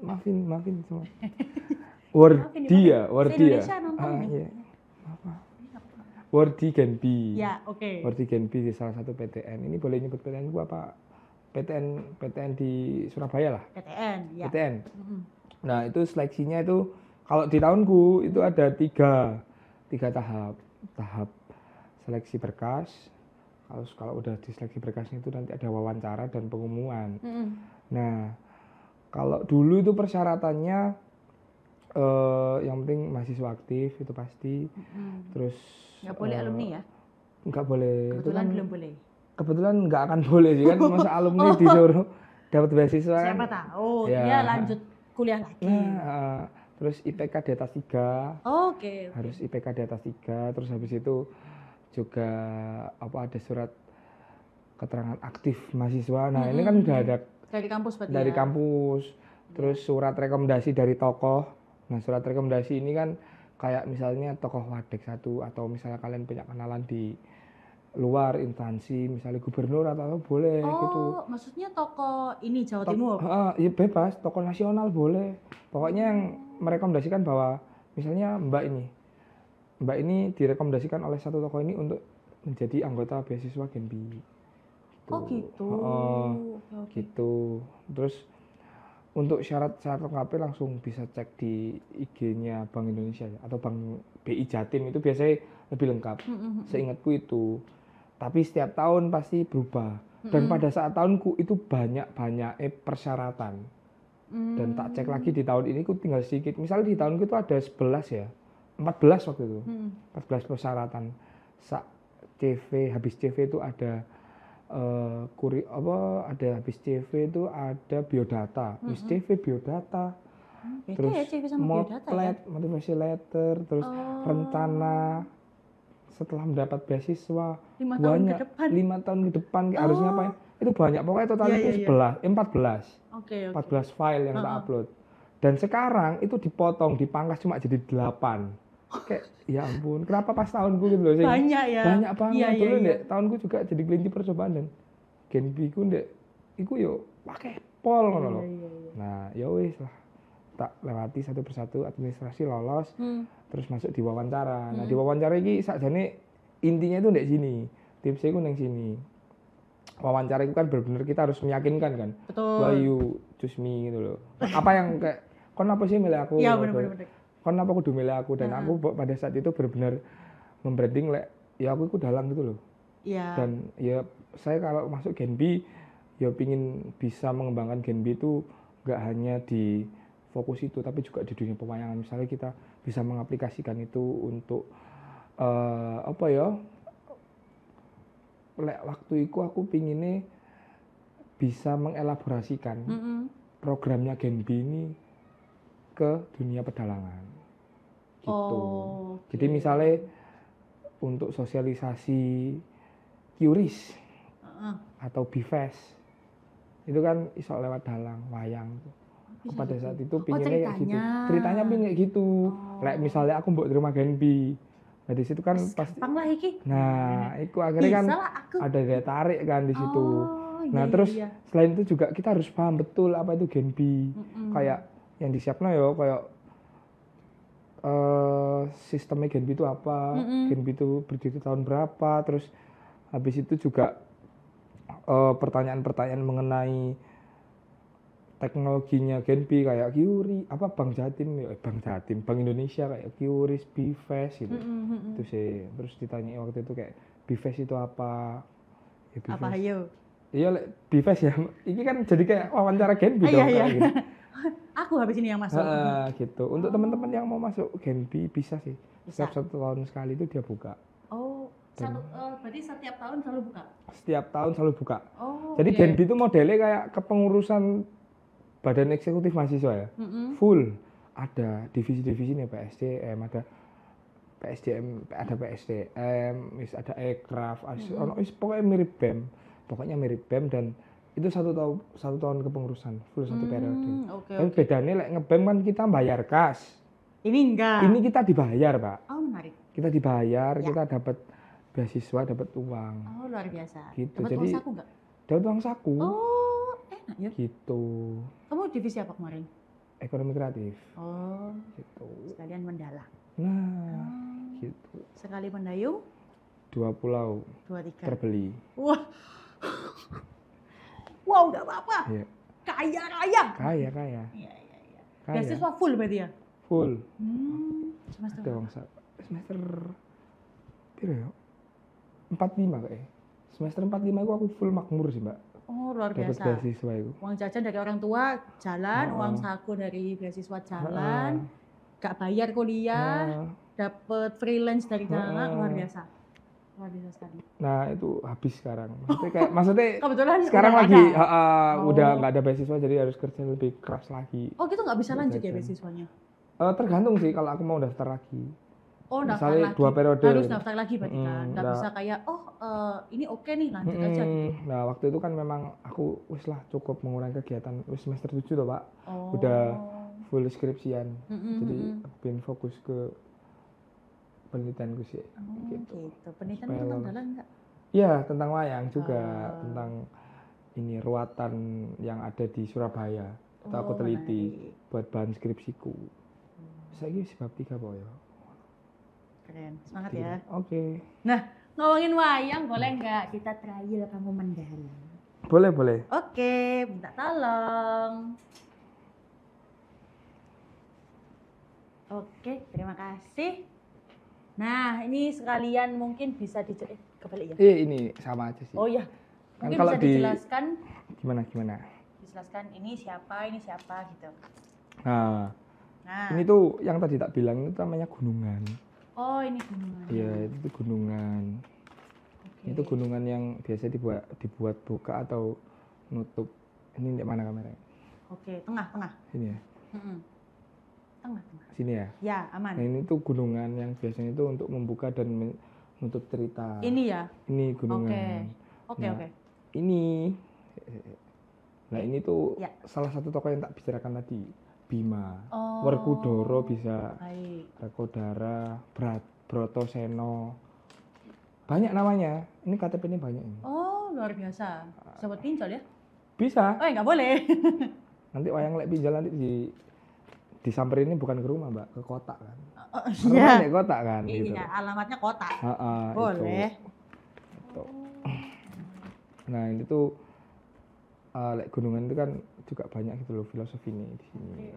maafin semua. Wardi ya. Indonesia nonton nih. Iya. Apa? Wardi Genbi. Ya, oke. Wardi Genbi di salah satu PTN. Ini boleh nyebut PTN gua apa? PTN di Surabaya lah. PTN, ya. PTN. Nah, itu seleksinya itu kalau di tahunku itu ada tiga tahap. Tahap seleksi berkas. Kalau udah diseleksi berkasnya itu nanti ada wawancara dan pengumuman. Nah, kalau dulu itu persyaratannya yang penting mahasiswa aktif itu pasti. Terus nggak boleh alumni ya? Nggak boleh. Kebetulan belum boleh. Kebetulan nggak akan boleh sih kan masa alumni disuruh dapat beasiswa. Siapa tahu dia lanjut kuliah lagi. Nah, terus IPK di atas 3. Oke. Harus IPK di atas 3, terus habis itu juga ada surat keterangan aktif mahasiswa. Nah, ini kan udah ada dari kampus berarti. Dari kampus. Terus surat rekomendasi dari tokoh. Nah, surat rekomendasi ini kan kayak misalnya tokoh Wadek 1 atau misalnya kalian punya kenalan di luar instansi, misalnya gubernur atau apa boleh gitu. Oh, maksudnya tokoh ini Jawa Timur? Ya bebas, tokoh nasional boleh. Pokoknya yang merekomendasikan bahwa misalnya Mbak ini direkomendasikan oleh satu tokoh ini untuk menjadi anggota beasiswa Genbi. Oh gitu. Gitu. Terus untuk syarat-syarat lengkapnya langsung bisa cek di IG-nya Bank Indonesia ya, atau Bank BI Jatim itu biasanya lebih lengkap. Seingatku itu. Tapi setiap tahun pasti berubah. Dan pada saat tahunku itu banyak persyaratan. Dan tak cek lagi di tahun ini ku tinggal sedikit. Misalnya di tahunku itu ada 11 ya. 14 waktu itu. 14 persyaratan. Habis CV itu ada habis CV itu ada biodata. Habis CV biodata. Terus ya CV sama biodata ya? motivasi letter, terus rencana setelah mendapat beasiswa 5 tahun ke depan. 5 tahun ke depan harus ngapain? Itu banyak, pokoknya totalnya itu 14. 14 file yang tak upload. Dan sekarang itu dipangkas cuma jadi 8. Kayak ya ampun, kenapa pas tahunku gitu loh sih? Banyak ya. Banyak banget dulu Ndek. Tahunku juga jadi kelinci percobaan dan Genbi ku Ndek iku yo pakai pol ngono lho. Nah, ya wis lah. Tak lewati satu persatu, administrasi lolos, terus masuk di wawancara. Nah, di wawancara iki sakjane intinya itu ndek sini. Tipsnya itu neng sini. Wawancara itu kan benar-benar kita harus meyakinkan kan. Betul. Wah, you choose me gitu loh. Apa yang kayak kon apa sih milih aku? Iya, benar-benar. Kon apa kudu milih aku dan aku pada saat itu benar-benar membranding ya aku ikut dalam gitu loh. Iya. Dan ya saya kalau masuk Genbi ya pingin bisa mengembangkan Genbi itu enggak hanya di fokus itu tapi juga di dunia pewayangan. Misalnya kita bisa mengaplikasikan itu untuk waktu itu aku pinginnya bisa mengelaborasikan programnya Genbi ini ke dunia pedalangan gitu. Jadi misalnya untuk sosialisasi QRIS atau BIFES itu kan iso lewat dalang wayang. Pada saat itu pinginnya kayak gitu. Ceritanya pingin kayak gitu. Misalnya aku mbok terima Genbi. Nah di situ kan pasti. Nah, itu akhirnya kan ada daya tarik kan di situ. Nah terus selain itu juga kita harus paham betul apa itu Genbi. Kayak yang disiapkan ya kayak sistemnya Genbi itu apa, Genbi itu berdiri tahun berapa, terus habis itu juga pertanyaan-pertanyaan mengenai teknologinya Genbi kayak QRIS, Bank Indonesia kayak QRIS, BIFES gitu. Itu sih. Terus ditanya waktu itu kayak BIFES itu apa? Ya, BIFES. Apa ayo? Iya, BIFES ya. Ini kan jadi kayak wawancara Genbi dong. Iya. Gitu. Aku habis ini yang masuk. Gitu. Untuk teman-teman yang mau masuk Genbi bisa sih. Setiap 1 tahun sekali itu dia buka. Oh, berarti setiap tahun selalu buka? Setiap tahun selalu buka. Oh, jadi Genbi itu modelnya kayak kepengurusan Badan Eksekutif Mahasiswa ya. Full. ada divisi-divisi nih, PSDM, ada PSDM, wis ada Ekraf, pokoknya mirip BEM. Pokoknya mirip BEM dan itu satu tahun kepengurusan, full satu periode. Tapi bedanya lek nge-BEM kan kita bayar kas. Ini enggak. Ini kita dibayar, Pak. Oh, menarik. Kita dibayar, kita dapat beasiswa, dapat uang. Oh, luar biasa. Gitu. Dapat Jadi uang saku enggak? dapat uang saku. Oh, enak ya. Gitu. Kamu divisi apa kemarin? Ekonomi kreatif. Oh, gitu. Sekalian mendalang. Nah, gitu. Sekali mendayung 2 pulau 23 terbeli. Wah. Wow, enggak apa-apa. Iya. Kaya raya. Kaya. Iya. Kaya. Beasiswa full berarti ya? Full. Semester Ada uang saku. Semester piro ya? 45 kayaknya. Semester 45 aku full makmur sih, Mbak. Oh, luar Dapat biasa. beasiswa itu. Uang jajan dari orang tua jalan, uang saku dari beasiswa jalan, gak bayar kuliah, dapat freelance dari sana, luar biasa. Luar biasa sekali. Nah, itu habis sekarang. Maksudnya Kebetulan sekarang udah lagi ada. udah nggak ada beasiswa jadi harus kerja lebih keras lagi. Oh, gitu nggak bisa lanjut ya jajan. beasiswanya? Tergantung sih kalau aku mau daftar lagi. Oh, daftar Misalnya lagi. 2 periode. Harus daftar lagi berarti kan. Nggak bisa kayak ini oke nih lanjut aja gitu. Nah, waktu itu kan memang aku wis lah cukup mengurangi kegiatan wis semester 7 loh, Pak. Oh. Udah full skripsian. Jadi aku pengen fokus ke penelitianku sih. Gitu. Penelitian tentang dalang enggak? Iya, tentang wayang juga, tentang ini ruatan yang ada di Surabaya. Itu aku teliti buat bahan skripsiku. Saya ini bab 3 Pak ya. Keren, semangat ya. Oke. Nah, ngomongin wayang boleh nggak kita trial kamu mendalang? Boleh. Oke, minta tolong. Oke, terima kasih. Nah, ini sekalian mungkin bisa kebalik ya? Ini sama aja sih. Oh iya, mungkin kalau bisa dijelaskan. Gimana? Dijelaskan ini siapa gitu. Nah, ini tuh yang tadi tak bilang itu namanya gunungan. Oh, ini gunungan. Iya, itu gunungan. Okay. Itu gunungan yang biasa dibuat buka atau nutup. Ini di mana kameranya? Oke, tengah. Sini ya. Tengah. Sini ya. Ya, aman. Nah, ini tuh gunungan yang biasanya itu untuk membuka dan menutup cerita. Ini ya. Ini gunungan. Oke. Ini. Nah, ini tuh salah satu tokoh yang tak bicarakan tadi. Bima, Werkudara bisa, Rekodara, Brotoseno, banyak namanya. Ini KTP ini banyak ini. Oh, luar biasa. Bisa buat pinjol ya? Bisa. Oh, nggak boleh. Nanti wayang lek pinjol nanti disamperin ini bukan ke rumah, Mbak, ke kota kan. Iya. Di kota kan. Iya, gitu. alamatnya kota. Boleh. Itu. Nah, ini tuh lek gunungan itu kan juga banyak gitu loh filosofi ini di sini.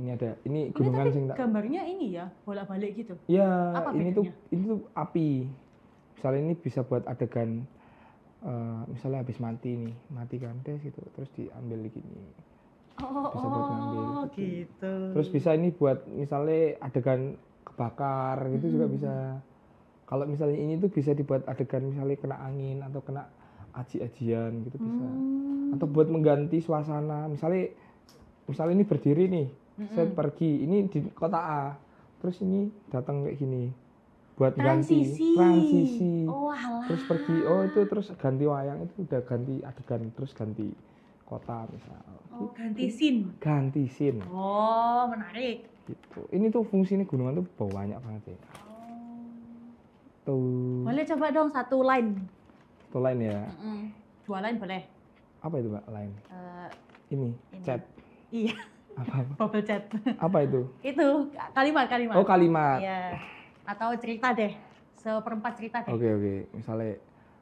Okay. Ini gunungan sing tak. Gambarnya ini ya, bolak-balik gitu. Iya, Apa ini bedanya? tuh api. Misalnya ini bisa buat adegan misalnya habis mati kan gitu, terus diambil gini. Bisa buat ngambil. Gitu. Terus bisa ini buat misalnya adegan kebakar gitu juga bisa. Kalau misalnya ini tuh bisa dibuat adegan misalnya kena angin atau kena aji-ajian gitu bisa. Atau buat mengganti suasana. Misalnya ini berdiri nih, saya pergi, ini di kota A, terus ini datang kayak gini, buat transisi. Oh, alah. Terus pergi, itu terus ganti wayang itu udah ganti adegan, terus ganti kota misal. Oh, gitu. Ganti scene. Oh, menarik. Gitu. Ini tuh fungsinya gunungan tuh banyak banget ya. Tuh. Boleh coba dong satu line. Satu line ya. 2 line boleh. Apa itu, Mbak, line? Ini, chat. Iya. Apa? Bubble chat. Apa itu? Itu kalimat. Oh, kalimat. Iya. Atau cerita deh. Seperempat cerita deh. Oke. Misalnya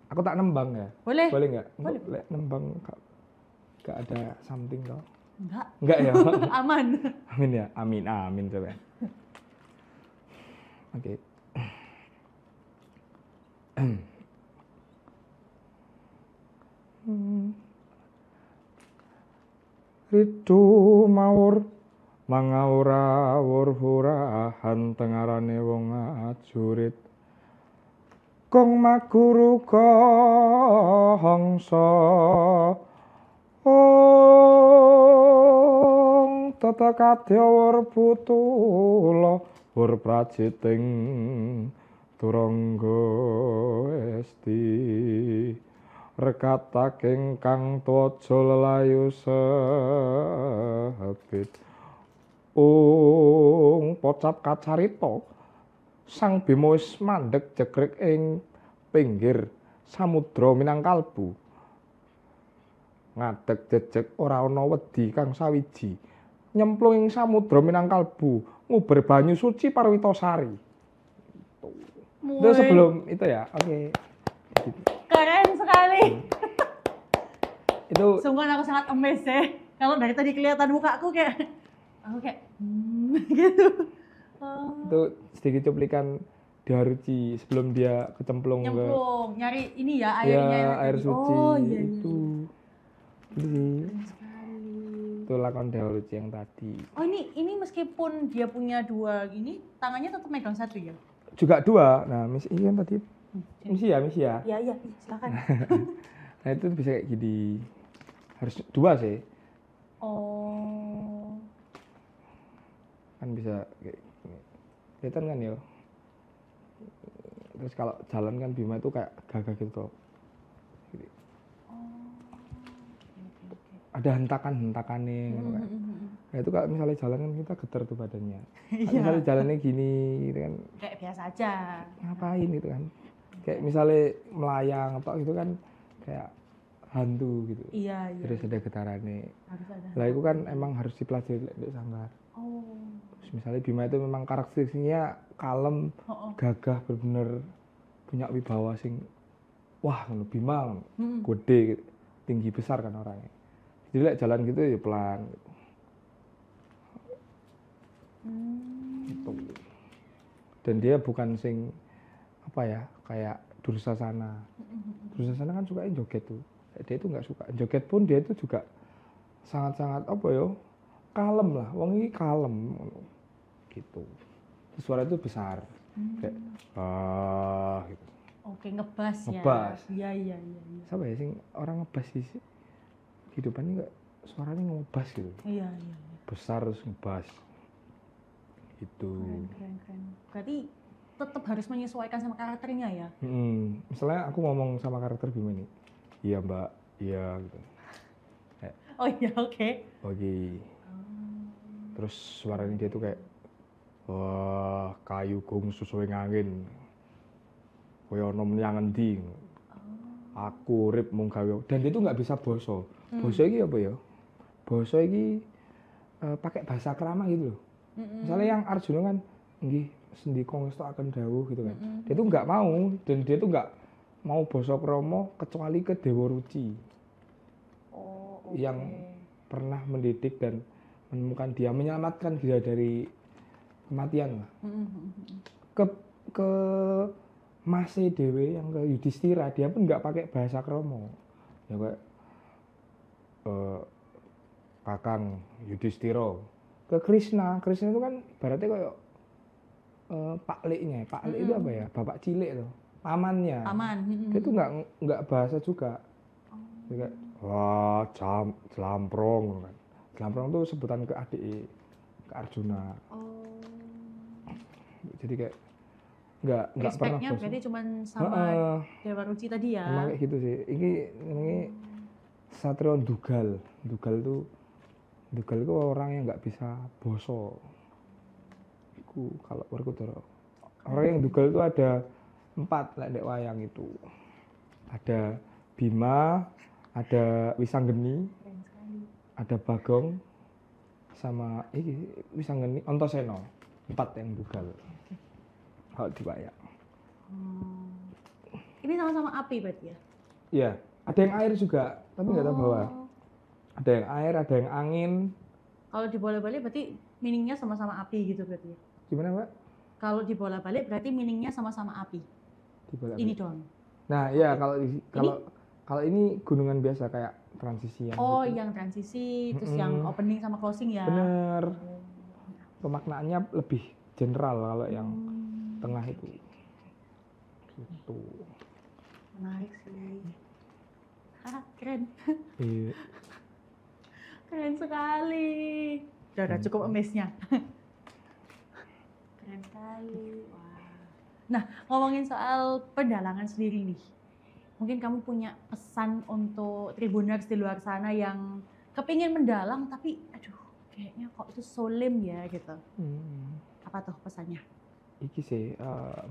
aku tak nembang ya. Boleh nggak? Boleh. Nembang nggak ada something toh? Enggak ya. Aman. Amin ya. Amin coba. Oke. Ridu mawur mangawur hurahan tengarane wong ajurit kong maguru kongso tata kadya wur putula wur prajiting turangga esti rekat ingkang twaja lelayu sabit pocap kacarita Sang Bima wis mandheg jegrek ing pinggir samudra Minangkalbu ngadeg jejeg ora ana wedi kang sawiji nyemplung ing samudra Minangkalbu nguber banyu suci Parwitasari. Itu sebelum itu ya, oke. Keren sekali. Itu sungguh aku sangat amazed ya. Kalau dari tadi kelihatan mukaku kayak gitu. Itu sedikit cuplikan Daharuchi sebelum dia kecemplung nyemplung nyari ini ya airnya ya, air tadi. suci. Oh iya. Itu itu lakon Daharuchi yang tadi. Oh ini meskipun dia punya dua gini, tangannya tetap megang satu ya? Juga dua. Nah, ini kan tadi misi ya. Iya, silakan. Nah, itu bisa kayak gini. Harus dua sih. Oh. Kan bisa kayak gini. Kelihatan kan ya? Terus kalau jalan kan Bima itu kayak gagah gitu. Ada hentakan-hentakannya gitu kan. Nah, itu kalau misalnya jalan kan kita getar tuh badannya. Misalnya jalannya gini gitu kan. Kayak biasa aja. Ngapain gitu kan. Kayak misalnya melayang atau gitu kan kayak hantu gitu. Iya. Terus ada getarannya. Harus ada. Lah itu kan emang harus dipelajari di sanggar. Terus misalnya Bima itu memang karakteristiknya kalem, gagah, bener-bener punya wibawa sing wah ngono Bima gede, tinggi besar kan orangnya. Jadi like, jalan gitu ya pelan gitu. Gitu. Dan dia bukan sing apa ya kayak Dursasana. Dursasana kan suka joget tuh. Dia itu nggak suka joget pun dia itu juga sangat-sangat apa ya kalem lah. Wong ini kalem gitu. Suara itu besar kayak gitu. Oke ngebas ya. Iya. Siapa ya sing orang ngebas sih? Kehidupannya nggak suaranya ngebas gitu. Iya. Besar terus ngebas. Itu. Keren. Berarti tetap harus menyesuaikan sama karakternya ya. Misalnya aku ngomong sama karakter Bima ini, iya Mbak, iya gitu. Oh iya oke. Terus suaranya dia tuh kayak wah kayu gong sesuai ngangin. Koyo ono menyang endi. Aku urip mung gawe dan dia tuh nggak bisa boso. Boso iki apa ya? Boso iki pakai bahasa krama gitu loh. Misalnya yang Arjuna kan nggih sendika ngesta akan dawuh gitu kan. Dia tuh nggak mau dan dia tuh nggak mau boso kromo kecuali ke Dewa Ruci. Yang pernah mendidik dan menemukan dia menyelamatkan dia dari kematian lah. Ke Mase Dewe yang ke Yudhistira dia pun nggak pakai bahasa kromo. Ya kayak Kakang Yudhistira ke Krishna itu kan berarti kayak Pak Leknya. Pak Lek itu apa ya? Bapak cilik tuh. Pamannya. Dia tuh nggak bahasa juga. Dia kayak wah Jlamprong kan. Jlamprong tuh sebutan ke adik ke Arjuna. Jadi kayak nggak pernah respectnya berarti cuma sama Dewa Ruci tadi ya. Emang kayak gitu sih. Ini Satrio Dugal itu orang yang nggak bisa boso. Iku kalau Werkudara. Orang yang Dugal itu ada 4 lek wayang itu. Ada Bima, ada Wisanggeni, ada Bagong, sama Wisanggeni, Antasena. 4 yang Dugal. Kalau di wayang. Ini sama-sama api berarti ya? Iya, ada yang air juga, tapi nggak tahu bahwa ada yang air, ada yang angin. Kalau di bola-balik berarti meaningnya sama-sama api gitu berarti ya? Gimana Mbak? Kalau di bola-balik berarti meaningnya sama-sama api. Ini doang. Nah, iya kalau ini gunungan biasa kayak transisi yang gitu. Yang transisi, terus yang opening sama closing ya. Bener. Pemaknaannya lebih general kalau yang tengah itu. Gitu. Menarik sih. Keren. Iya. Keren sekali. Udah cukup amaze-nya. Keren kali. Wah. Nah, ngomongin soal pedalangan sendiri nih. Mungkin kamu punya pesan untuk Tribuners di luar sana yang kepingin mendalang tapi aduh kayaknya kok itu solim ya gitu. Apa tuh pesannya? Iki sih,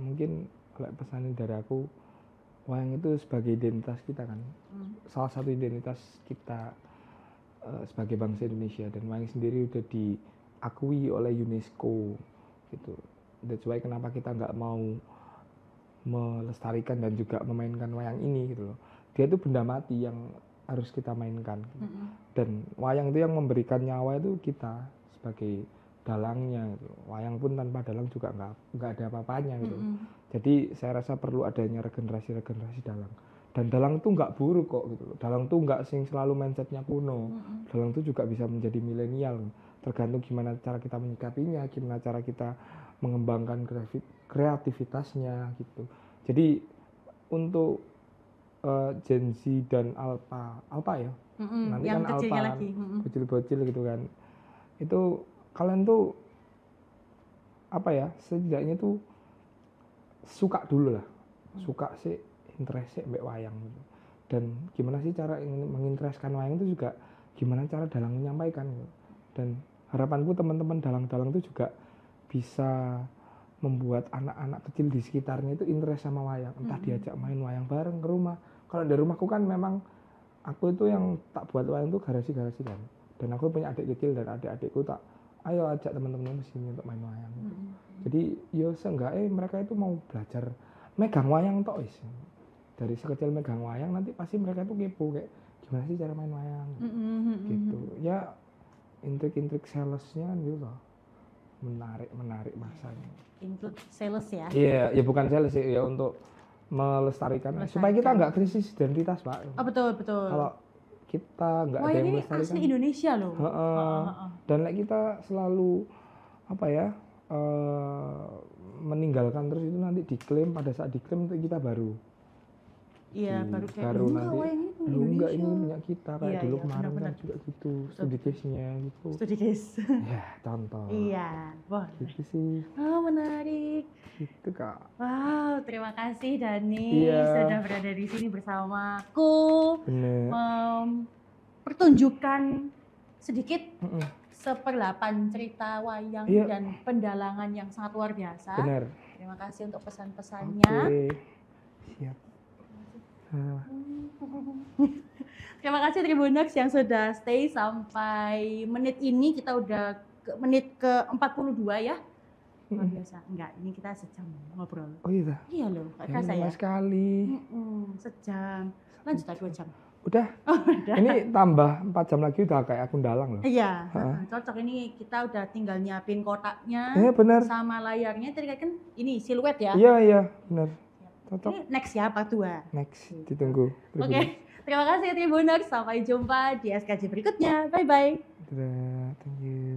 mungkin kalau pesannya dari aku, wayang itu sebagai identitas kita kan. Salah satu identitas kita sebagai bangsa Indonesia, dan wayang sendiri udah diakui oleh UNESCO gitu. That's why kenapa kita nggak mau melestarikan dan juga memainkan wayang ini gitu loh. Dia itu benda mati yang harus kita mainkan gitu. Dan wayang itu yang memberikan nyawa itu kita sebagai dalangnya gitu. Wayang pun tanpa dalang juga nggak ada apa-apanya gitu. Jadi saya rasa perlu adanya regenerasi dalang. Dan dalang itu nggak buruk kok gitu. Dalang tuh nggak selalu mindsetnya kuno. Dalang tuh juga bisa menjadi milenial. Tergantung gimana cara kita menyikapinya, gimana cara kita mengembangkan kreativitasnya gitu. Jadi untuk Gen Z dan Alpha ya, nanti yang kan Alpha lagi. bocil-bocil gitu kan. Itu kalian tuh apa ya? Setidaknya tuh suka dulu lah, suka sih. Interest mbak wayang gitu. Dan gimana sih cara mengintereskan wayang itu juga gimana cara dalang menyampaikan gitu. Dan harapanku teman-teman dalang-dalang itu juga bisa membuat anak-anak kecil di sekitarnya itu interest sama wayang, entah diajak main wayang bareng ke rumah. Kalau di rumahku kan memang aku itu yang tak buat wayang itu garasi-garasi kan. Dan aku punya adik kecil dan adik-adikku tak ayo ajak teman-teman ke sini untuk main wayang. Jadi yo seenggaknya mereka itu mau belajar megang wayang tok wis. Dari sekecil megang wayang nanti pasti mereka tuh kepo kayak gimana sih cara main wayang gitu ya, intrik-intrik salesnya kan gitu loh, menarik masanya. Intrik sales ya? Iya, ya bukan sales sih ya, untuk melestarikan supaya kita nggak krisis identitas Pak. Oh betul. Kalau kita nggak ada yang melestarikan, asli Indonesia loh. Dan kita selalu apa ya, meninggalkan terus itu nanti diklaim, pada saat diklaim itu kita baru. Iya, baru kayak nanti enggak ini punya kita kayak iya, dulu iya, kemarin benar-benar. kan juga gitu, studi case-nya gitu. Studi case. Ya, contoh. Iya, wah. Gitu sih. Oh, menarik. Gitu Kak. Wow, terima kasih Dani sudah berada di sini bersamaku. Bener. Pertunjukan sedikit 1/8 cerita wayang dan pendalangan yang sangat luar biasa. Bener. Terima kasih untuk pesan-pesannya. Oke. Siap. Terima kasih Tribuners yang sudah stay sampai menit ini. Kita udah ke menit ke-42 ya. Luar biasa. Enggak, ini kita sejam ngobrol. Oh iya. Iya loh, gak kerasa ya. Sekali. Sejam. Lanjut 2 jam. Udah. Udah. Ini tambah 4 jam lagi udah kayak aku dalang loh. Iya, cocok. Ini kita udah tinggal nyiapin kotaknya. Iya benar. Sama layarnya. Tadi kan ini siluet ya. Iya, benar. Cocok. Ini next ya, part 2. Next, ditunggu. Oke. Terima kasih Tribuners. Sampai jumpa di SKJ berikutnya. Bye-bye. Thank you.